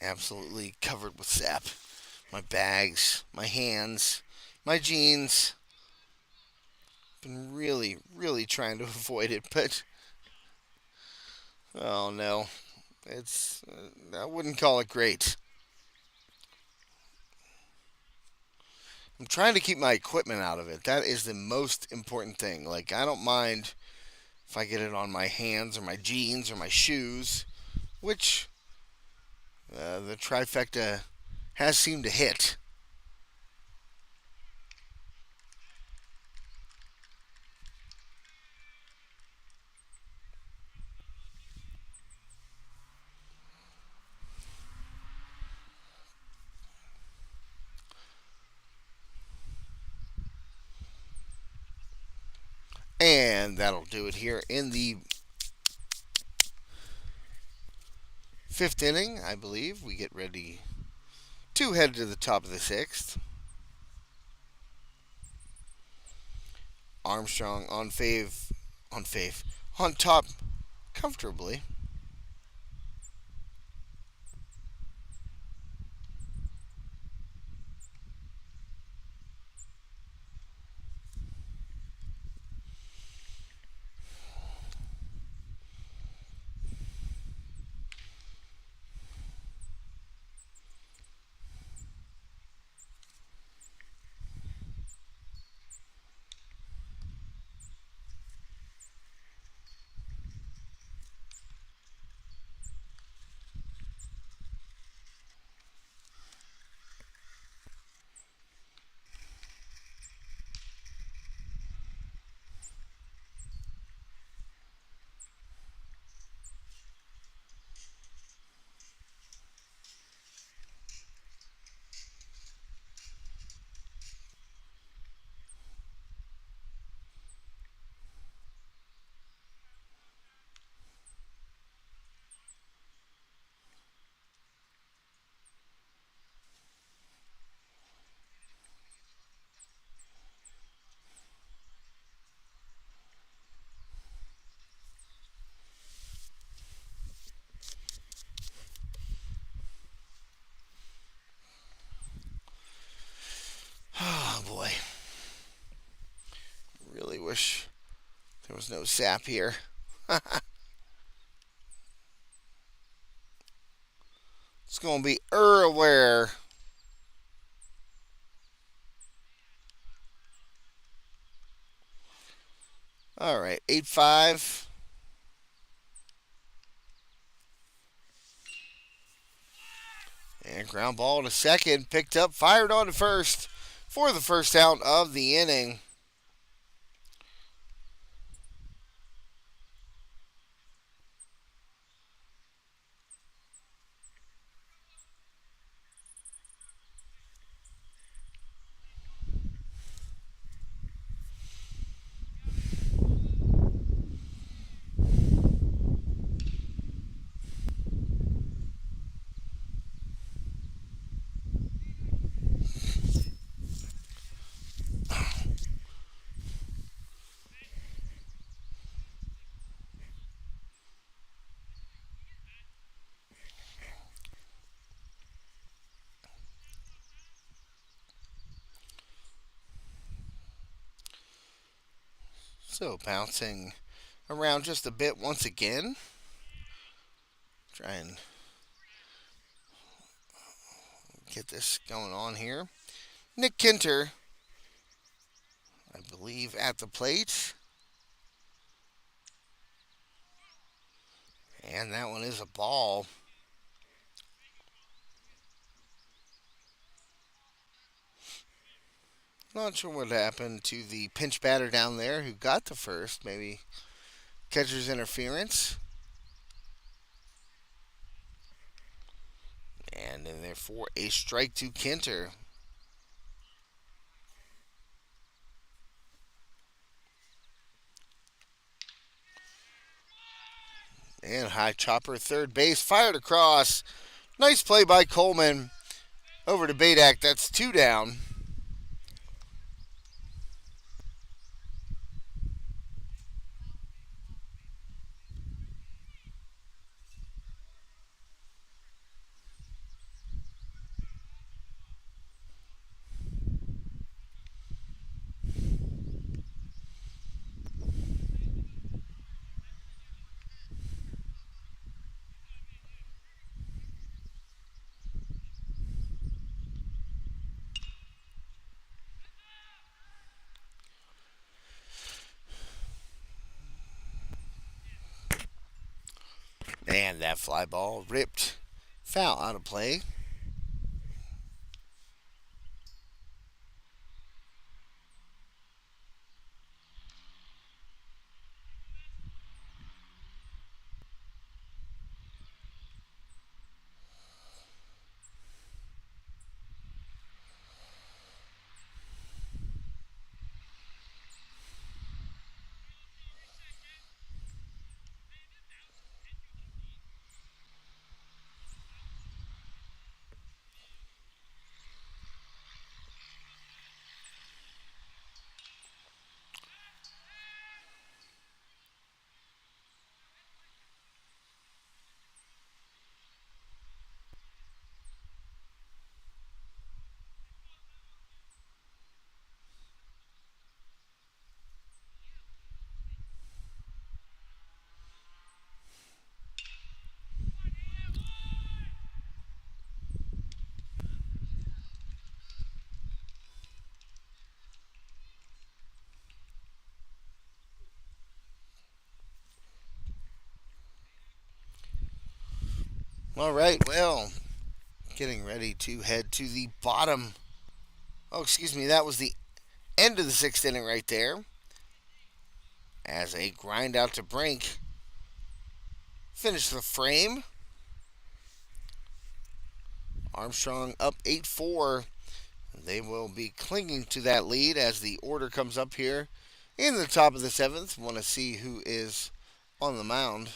absolutely covered with sap. My bags, my hands, my jeans. Been really, really trying to avoid it, but oh no, it's I wouldn't call it great. I'm trying to keep my equipment out of it. That is the most important thing. Like I don't mind if I get it on my hands or my jeans or my shoes, which the trifecta has seemed to hit. And that'll do it here in the fifth inning, I believe. We get ready to head to the top of the sixth. Armstrong on top comfortably. wish there was no sap here. It's going to be Ware. All right, 8-5. And ground ball to second. Picked up, fired on to first for the first out of the inning. So bouncing around just a bit once again. Try and get this going on here. Nick Kinter, I believe, at the plate. And that one is a ball. Not sure what happened to the pinch batter down there who got the first. Maybe catcher's interference. And in there for a strike to Kinter. And high chopper, third base, fired across. Nice play by Coleman. Over to Badak, that's two down. And that fly ball ripped foul out of play. All right, well, getting ready to head to the bottom. Oh, excuse me, that was the end of the sixth inning right there. As a grind out to Brink. Finish the frame. Armstrong up 8-4. They will be clinging to that lead as the order comes up here in the top of the seventh. Want to see who is on the mound.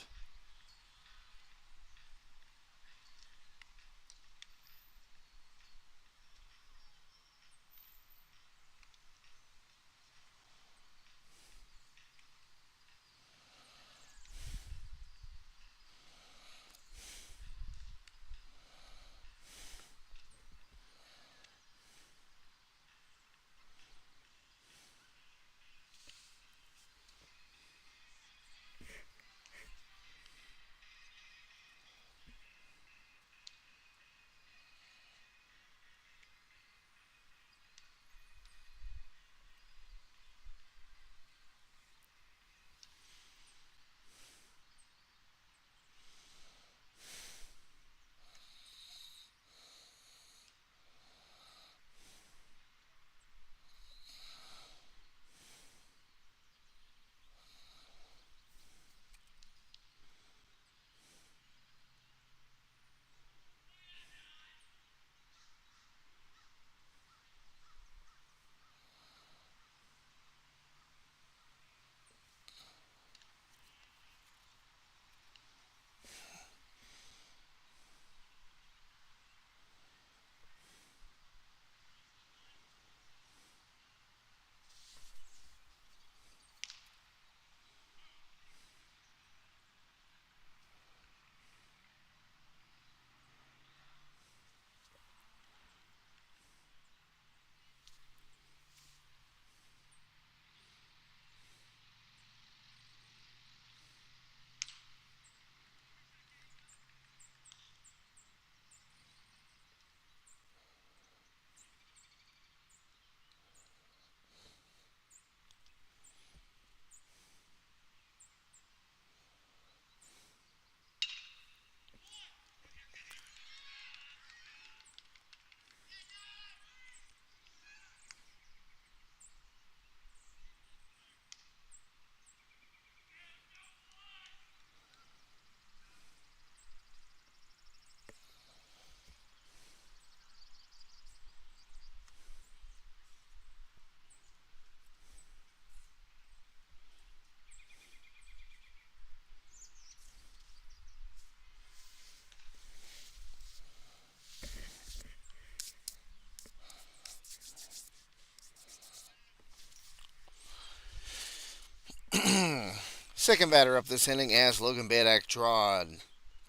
Second batter up this inning as Logan Badak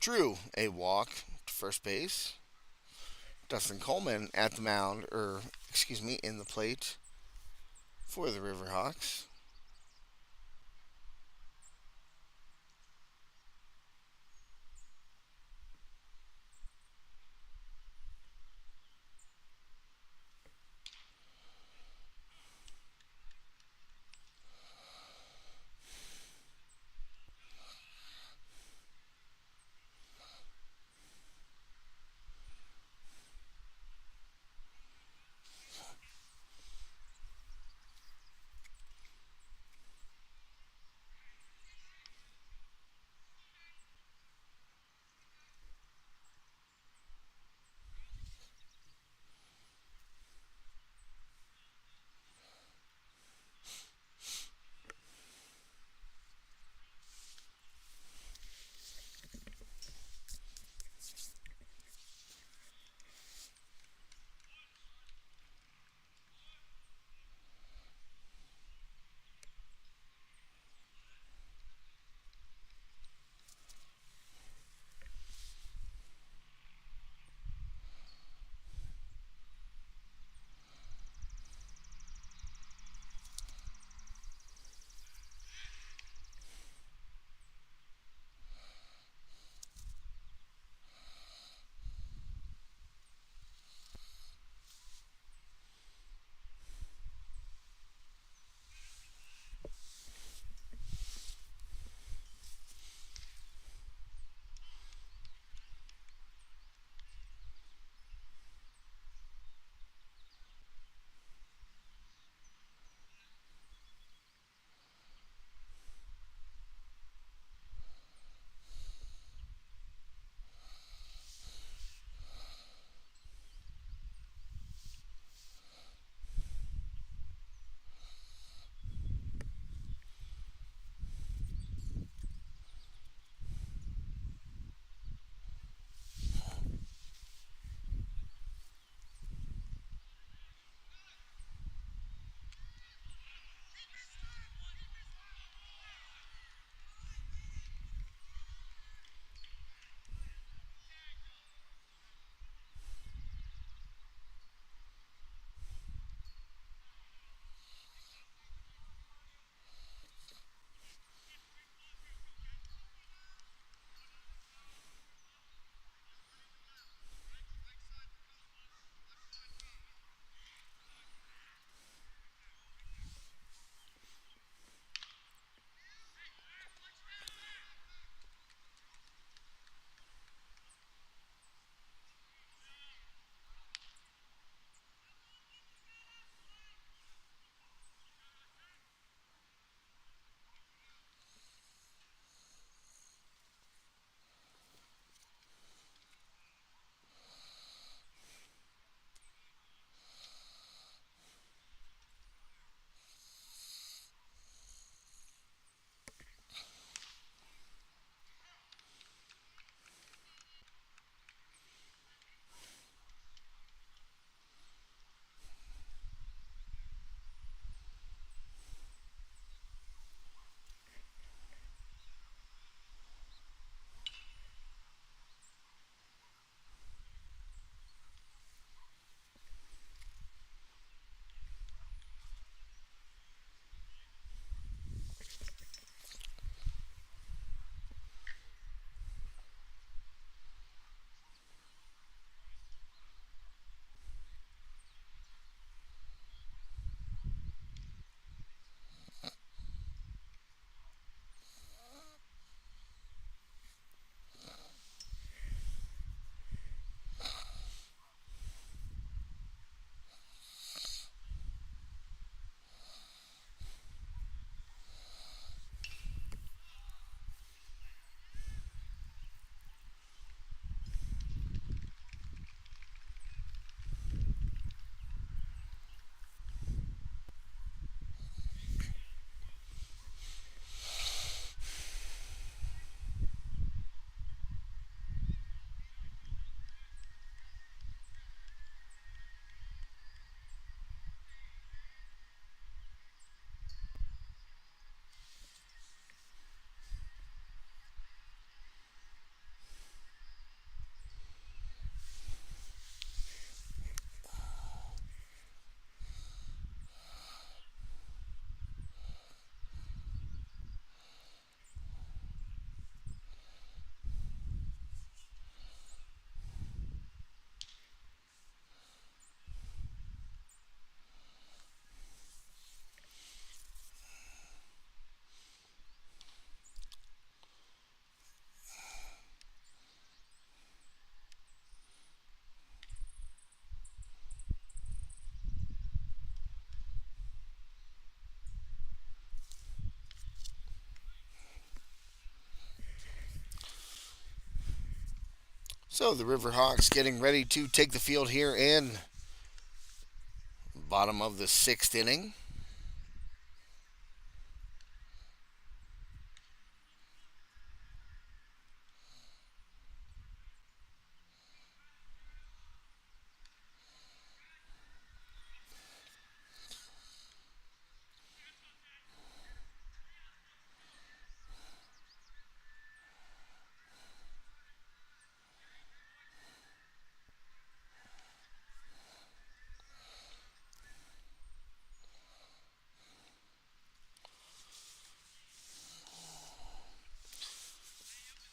drew a walk to first base. Dustin Coleman at the mound, or excuse me, in the plate for the Riverhawks. So the Riverhawks getting ready to take the field here in bottom of the sixth inning.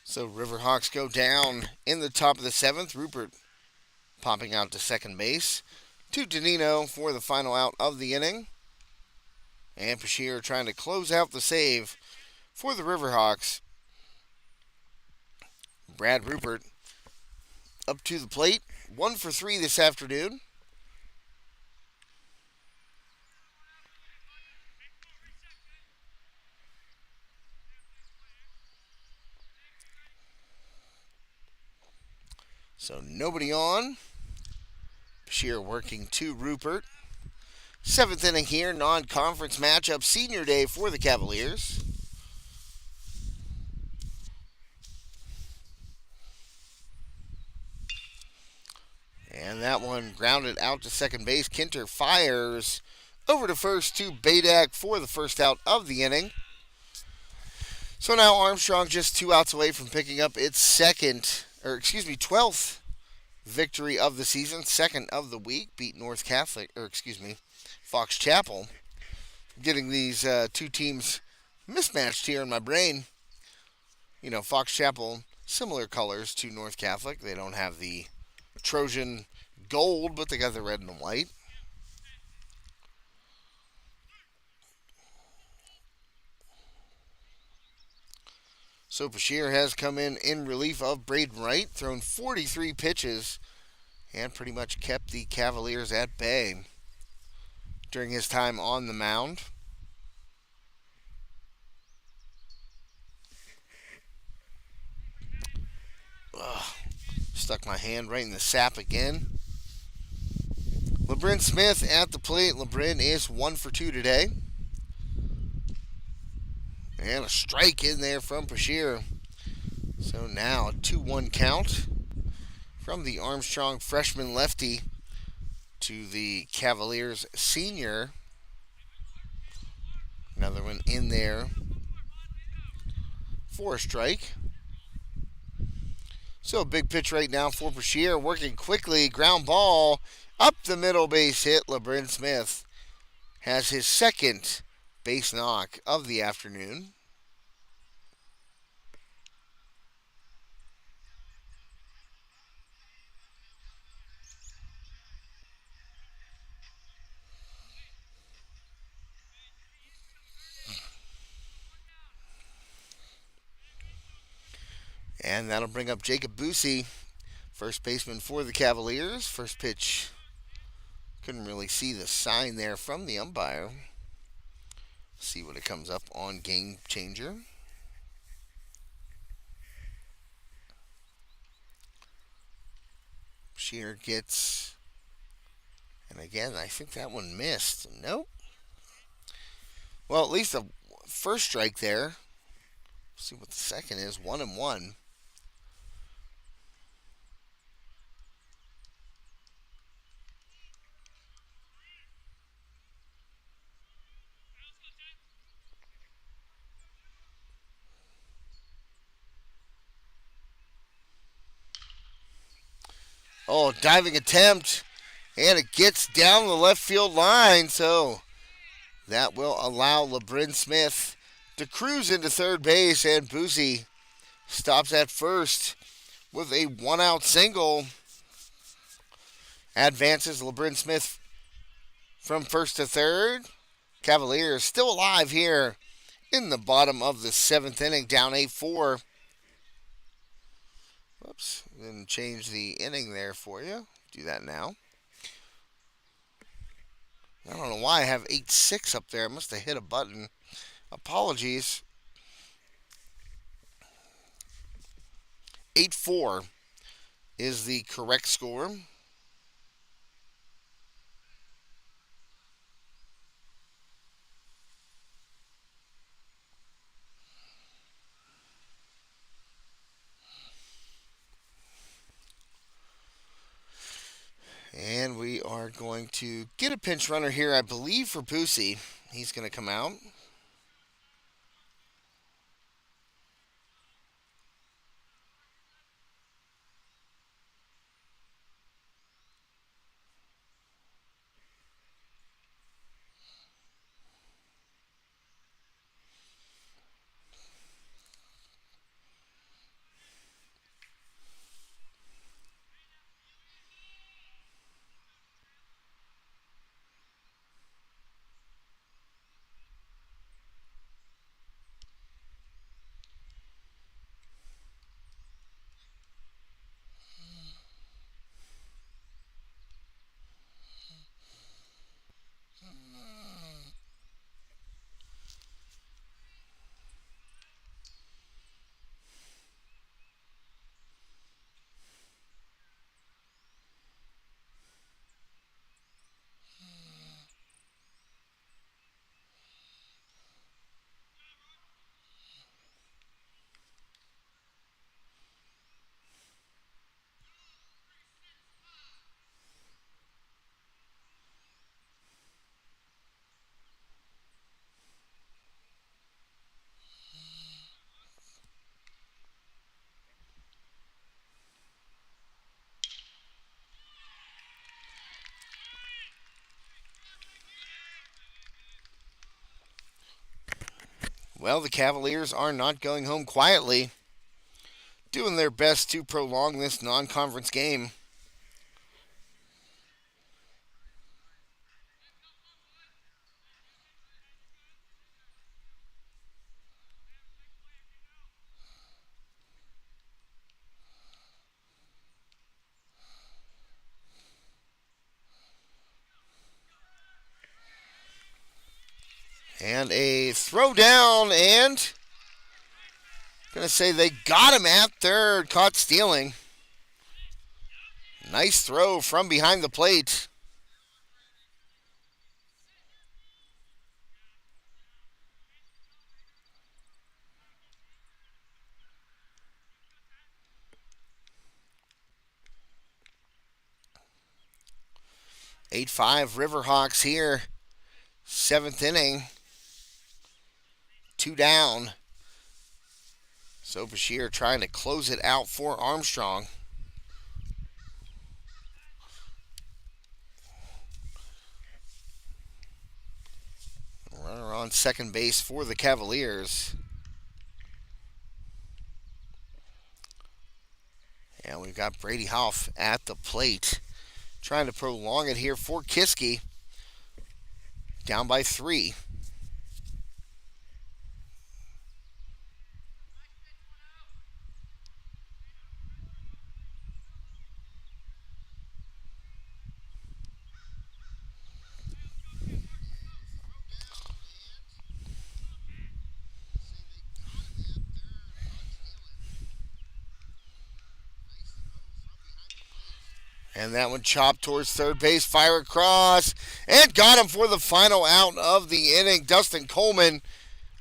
So Riverhawks go down in the top of the seventh. Rupert popping out to second base. To Danino for the final out of the inning. And Bashir trying to close out the save for the Riverhawks. Brad Rupert up to the plate. 1 for 3 this afternoon. So nobody on. Bashir working to Rupert. Seventh inning here, non-conference matchup, senior day for the Cavaliers. And that one grounded out to second base. Kinter fires over to first to Badak for the first out of the inning. So now Armstrong just 2 outs away from picking up its 12th victory of the season, second of the week. Beat Fox Chapel. Getting these two teams mismatched here in my brain. You know, Fox Chapel, similar colors to North Catholic. They don't have the Trojan gold, but they got the red and the white. So Bashir has come in relief of Braden Wright, thrown 43 pitches, and pretty much kept the Cavaliers at bay during his time on the mound. Ugh, stuck my hand right in the sap again. LeBrin Smith at the plate. LeBrin is 1 for 2 today. And a strike in there from Bashir. So now a 2-1 count from the Armstrong freshman lefty to the Cavaliers senior. Another one in there for a strike. So a big pitch right now for Bashir, working quickly, ground ball up the middle, base hit. LeBrin Smith has his second base knock of the afternoon. And that'll bring up Jacob Busey, first baseman for the Cavaliers. First pitch, couldn't really see the sign there from the umpire. See what it comes up on Game Changer. Shear gets, and again, I think that one missed. Nope. Well, at least the first strike there. See what the second is. 1-1. Oh, diving attempt. And it gets down the left field line. So that will allow LeBrin Smith to cruise into third base. And Busey stops at first with a 1-out single. Advances LeBrin Smith from first to third. Cavaliers still alive here in the bottom of the seventh inning, down 8-4. Whoops, didn't change the inning there for you. Do that now. I don't know why I have 8-6 up there. I must have hit a button. Apologies. 8-4. is the correct score. And we are going to get a pinch runner here, I believe, for Boosie. He's going to come out. Well, the Cavaliers are not going home quietly, doing their best to prolong this non conference game. And a throwdown, and going to say they got him at third, caught stealing. Nice throw from behind the plate. Eight-five Riverhawks here. Seventh inning. Two down. So Bashir trying to close it out for Armstrong. Runner on second base for the Cavaliers. And we've got Brady Hoff at the plate. Trying to prolong it here for Kiski. Down by 3. And that one chopped towards third base, fire across, and got him for the final out of the inning. Dustin Coleman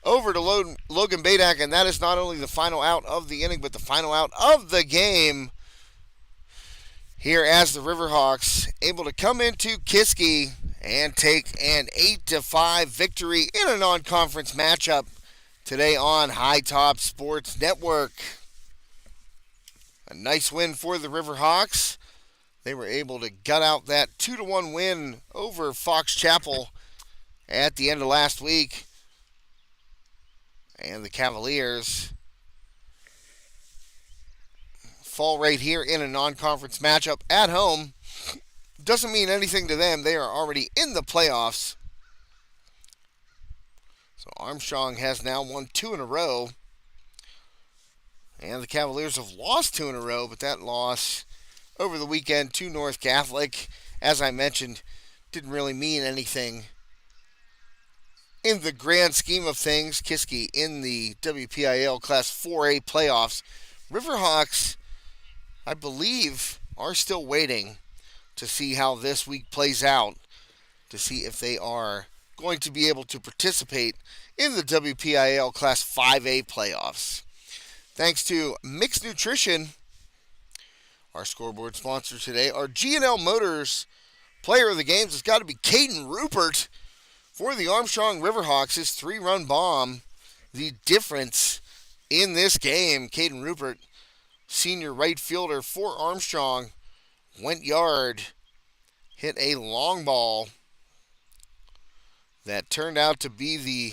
over to Logan Badak, and that is not only the final out of the inning, but the final out of the game. Here as the Riverhawks able to come into Kiski and take an 8-5 victory in a non-conference matchup today on High Top Sports Network. A nice win for the Riverhawks. They were able to gut out that 2-1 win over Fox Chapel at the end of last week. And the Cavaliers fall right here in a non-conference matchup at home. Doesn't mean anything to them. They are already in the playoffs. So Armstrong has now won 2 in a row. And the Cavaliers have lost 2 in a row, but that loss over the weekend to North Catholic, as I mentioned, didn't really mean anything in the grand scheme of things. Kiski in the WPIAL Class 4A playoffs. Riverhawks I believe, are still waiting to see how this week plays out, to see if they are going to be able to participate in the WPIAL Class 5A playoffs. Thanks to Mixed Nutrition, our scoreboard sponsor today, our G&L Motors player of the games has got to be Caden Rupert for the Armstrong Riverhawks. His 3-run bomb, the difference in this game. Caden Rupert, senior right fielder for Armstrong, went yard, hit a long ball that turned out to be the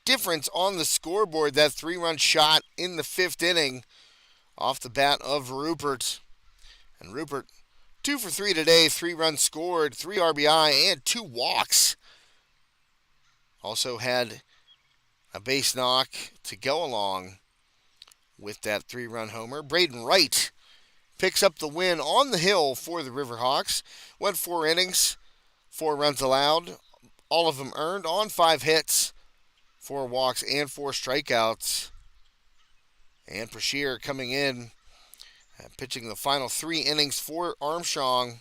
difference on the scoreboard. That 3-run shot in the 5th inning off the bat of Rupert. And Rupert, 2 for 3 today, 3 runs scored, 3 RBI, and 2 walks. Also had a base knock to go along with that 3-run homer. Braden Wright picks up the win on the hill for the Riverhawks. Went 4 innings, 4 runs allowed, all of them earned on 5 hits, 4 walks, and 4 strikeouts. And Brashear coming in, pitching the final 3 innings for Armstrong.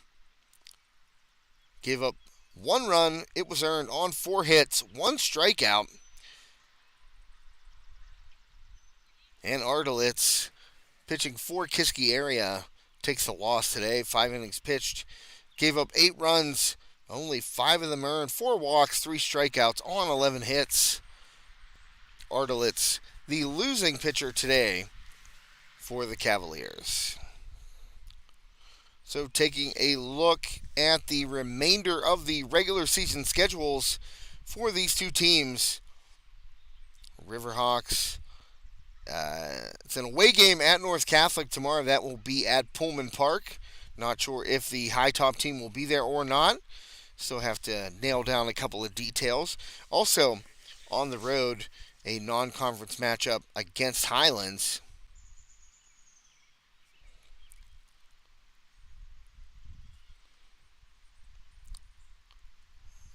Gave up 1 run. It was earned on 4 hits, 1 strikeout. And Ardalitz, pitching for Kiski area, takes the loss today. 5 innings pitched. Gave up 8 runs. Only 5 of them earned. 4 walks, 3 strikeouts on 11 hits. Ardalitz, the losing pitcher today for the Cavaliers. So taking a look at the remainder of the regular season schedules for these two teams. Riverhawks, it's an away game at North Catholic tomorrow. That will be at Pullman Park. Not sure if the high top team will be there or not. Still have to nail down a couple of details. Also, on the road, a non-conference matchup against Highlands.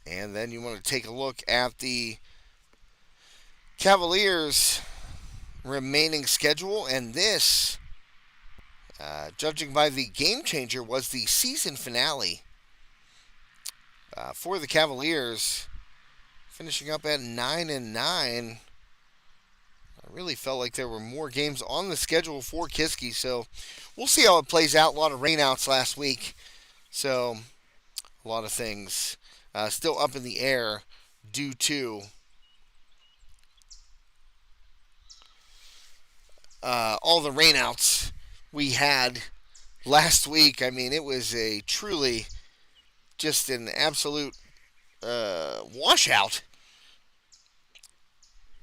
And then you want to take a look at the Cavaliers' remaining schedule. And this, judging by the game changer, was the season finale for the Cavaliers, finishing up at 9-9. I really felt like there were more games on the schedule for Kiski, so we'll see how it plays out. A lot of rainouts last week, so a lot of things still up in the air due to all the rainouts we had last week. I mean, it was a truly just an absolute washout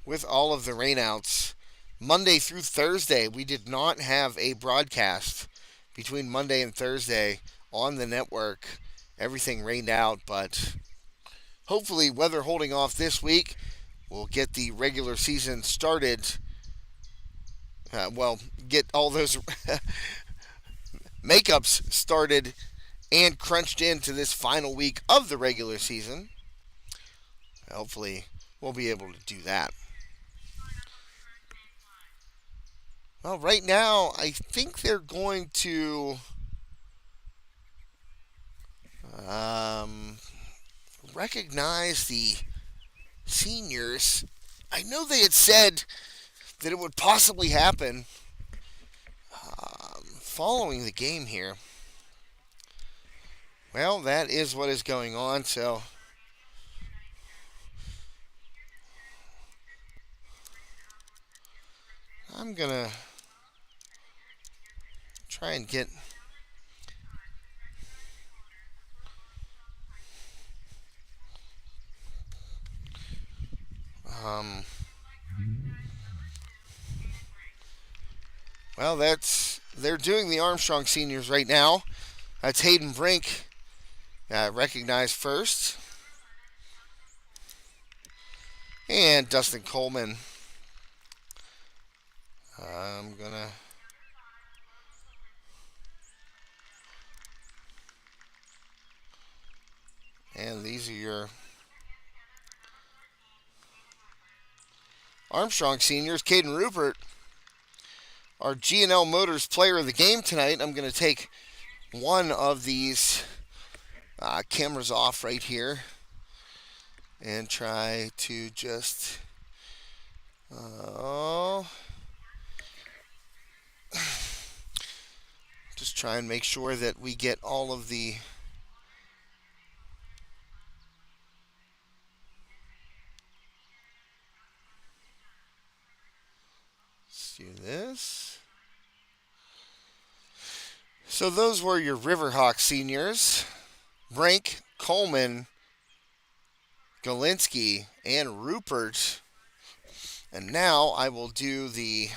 with all of the rainouts. Monday through Thursday, we did not have a broadcast between Monday and Thursday on the network. Everything rained out, but hopefully weather holding off this week, we'll get the regular season started. Get all those makeups started and crunched into this final week of the regular season. Hopefully we'll be able to do that. Well, right now, I think they're going to recognize the seniors. I know they had said that it would possibly happen following the game here. Well, that is what is going on, so I'm going to try and get they're doing the Armstrong seniors right now. That's Hayden Brink, recognized first. And Dustin Coleman. I'm going to and these are your Armstrong seniors. Caden Rupert, our G&L Motors player of the game tonight. I'm going to take one of these cameras off right here and try to just just try and make sure that we get all of the let's do this. So those were your Riverhawk seniors. Brink, Coleman, Galinsky, and Rupert. And now I will do the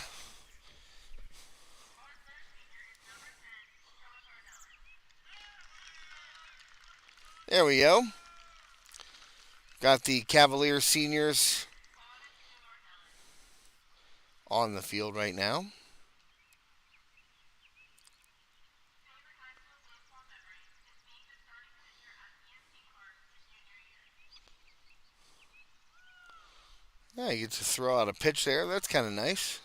there we go. Got the Cavaliers seniors on the field right now. Yeah, you get to throw out a pitch there. That's kind of nice.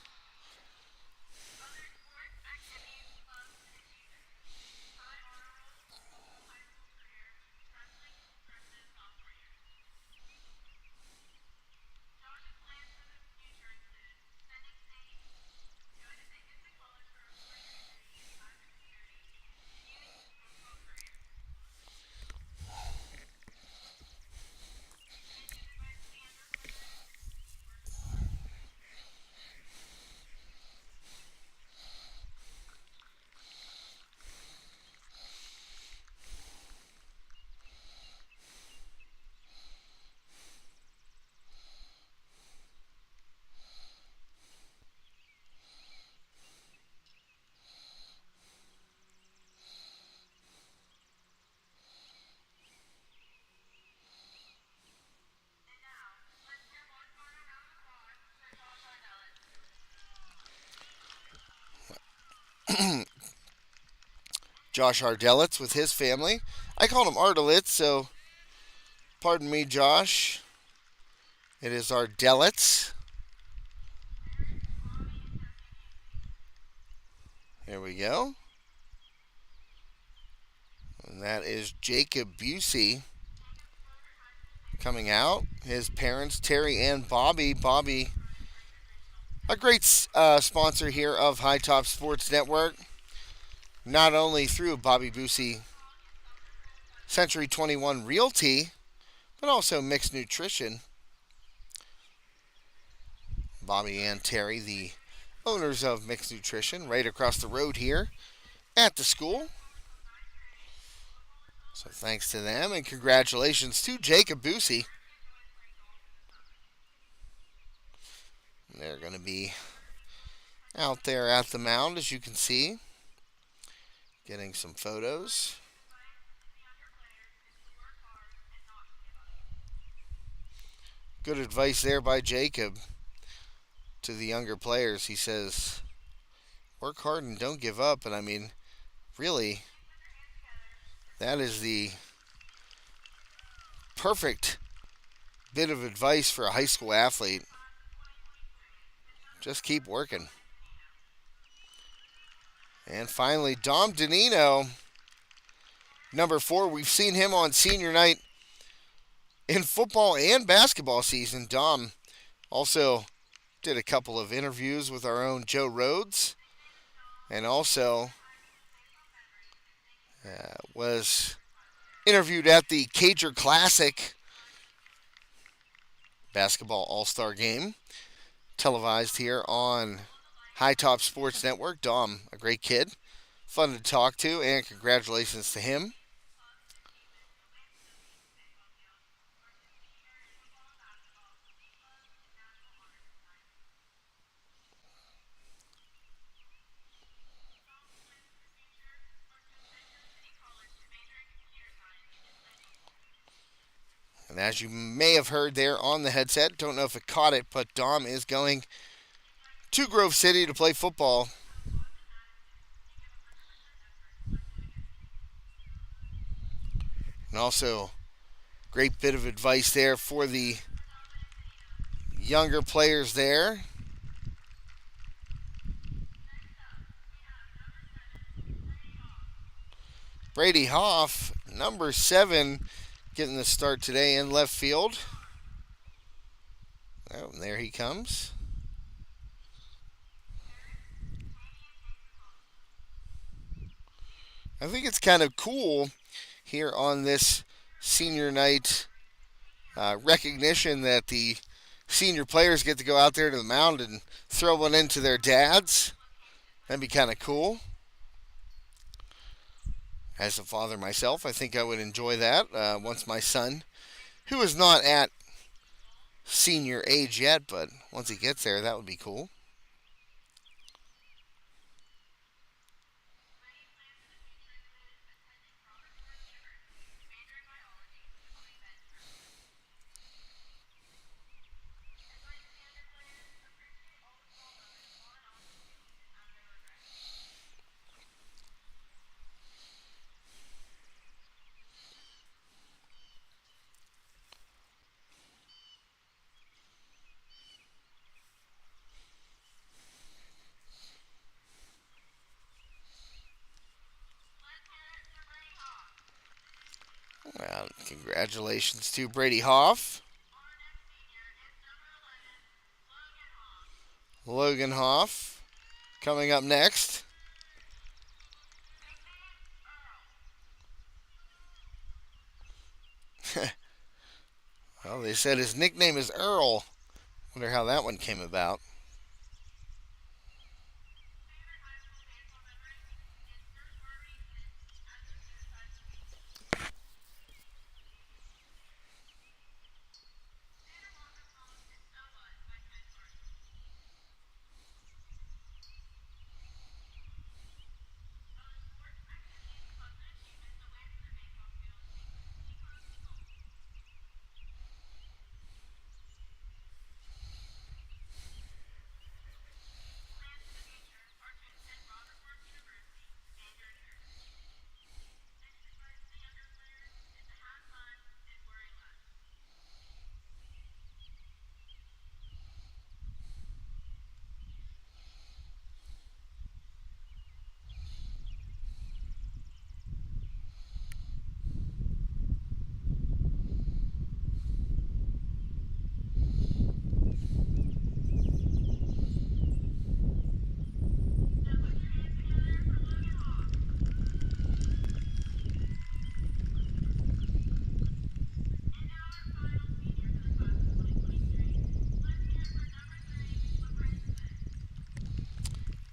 Josh Ardelitz with his family. I called him Ardelitz, so pardon me, Josh. It is Ardelitz. Here we go. And that is Jacob Busey coming out. His parents, Terry and Bobby. Bobby, a great sponsor here of High Top Sports Network. Not only through Bobby Busey Century 21 Realty, but also Mixed Nutrition. Bobby and Terry, the owners of Mixed Nutrition, right across the road here at the school. So thanks to them, and congratulations to Jacob Busey. They're going to be out there at the mound, as you can see, getting some photos. Good advice there by Jacob to the younger players. He says, work hard and don't give up. And I mean, really, that is the perfect bit of advice for a high school athlete. Just keep working. And finally, Dom Danino, number 4. We've seen him on senior night in football and basketball season. Dom also did a couple of interviews with our own Joe Rhodes, and also was interviewed at the Cager Classic basketball all-star game, televised here on High Top Sports Network. Dom, a great kid, fun to talk to, and congratulations to him. And as you may have heard there on the headset, don't know if it caught it, but Dom is going to Grove City to play football. And also, great bit of advice there for the younger players there. Brady Hoff, number 7, getting the start today in left field. Oh, and there he comes. I think it's kind of cool here on this senior night recognition that the senior players get to go out there to the mound and throw one into their dads. That'd be kind of cool. As a father myself, I think I would enjoy that once my son, who is not at senior age yet, but once he gets there, that would be cool. Well, congratulations to Brady Hoff. Logan Hoff coming up next. Well, they said his nickname is Earl. Wonder how that one came about.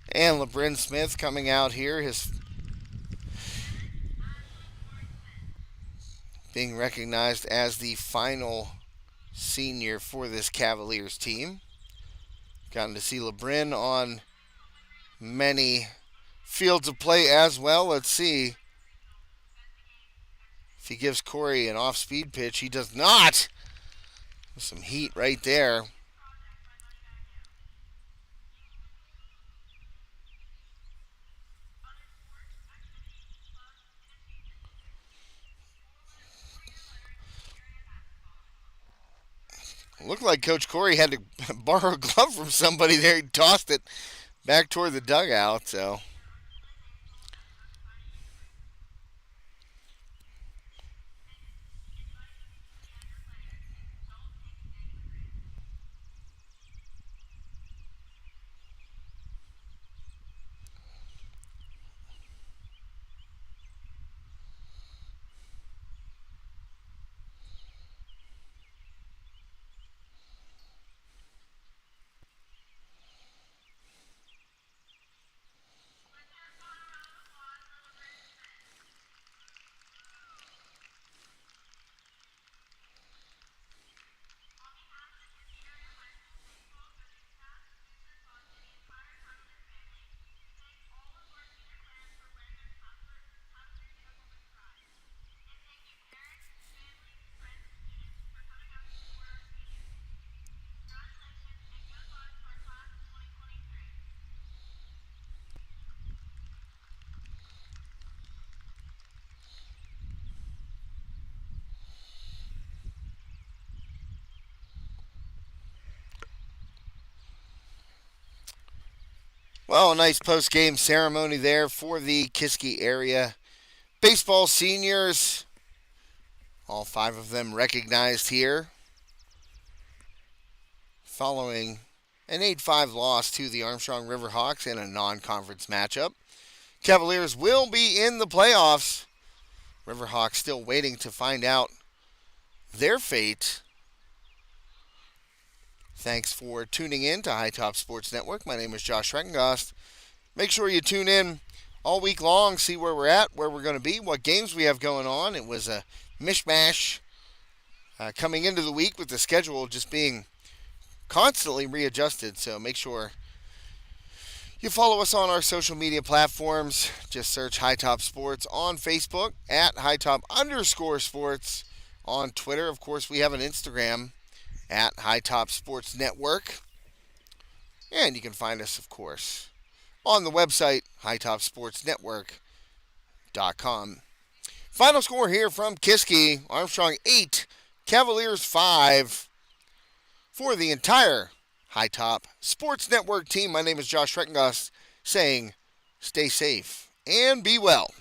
And LeBrin Smith coming out here, his being recognized as the final senior for this Cavaliers team. Gotten to see LeBrin on many fields of play as well. Let's see if he gives Corey an off-speed pitch. He does not. Some heat right there. Looked like Coach Corey had to borrow a glove from somebody there. He tossed it back toward the dugout. So well, a nice post-game ceremony there for the Kiski area Baseball seniors, all 5 of them recognized here, following an 8-5 loss to the Armstrong Riverhawks in a non-conference matchup. Cavaliers will be in the playoffs. Riverhawks still waiting to find out their fate. Thanks for tuning in to High Top Sports Network. My name is Josh Reckengast. Make sure you tune in all week long, see where we're at, where we're going to be, what games we have going on. It was a mishmash coming into the week with the schedule just being constantly readjusted. So make sure you follow us on our social media platforms. Just search High Top Sports on Facebook, at HighTop_Sports on Twitter. Of course, we have an Instagram at High Top Sports Network. And you can find us, of course, on the website, HighTopSportsNetwork.com. Final score here from Kiski, Armstrong 8, Cavaliers 5. For the entire High Top Sports Network team, my name is Josh Reckengast, saying stay safe and be well.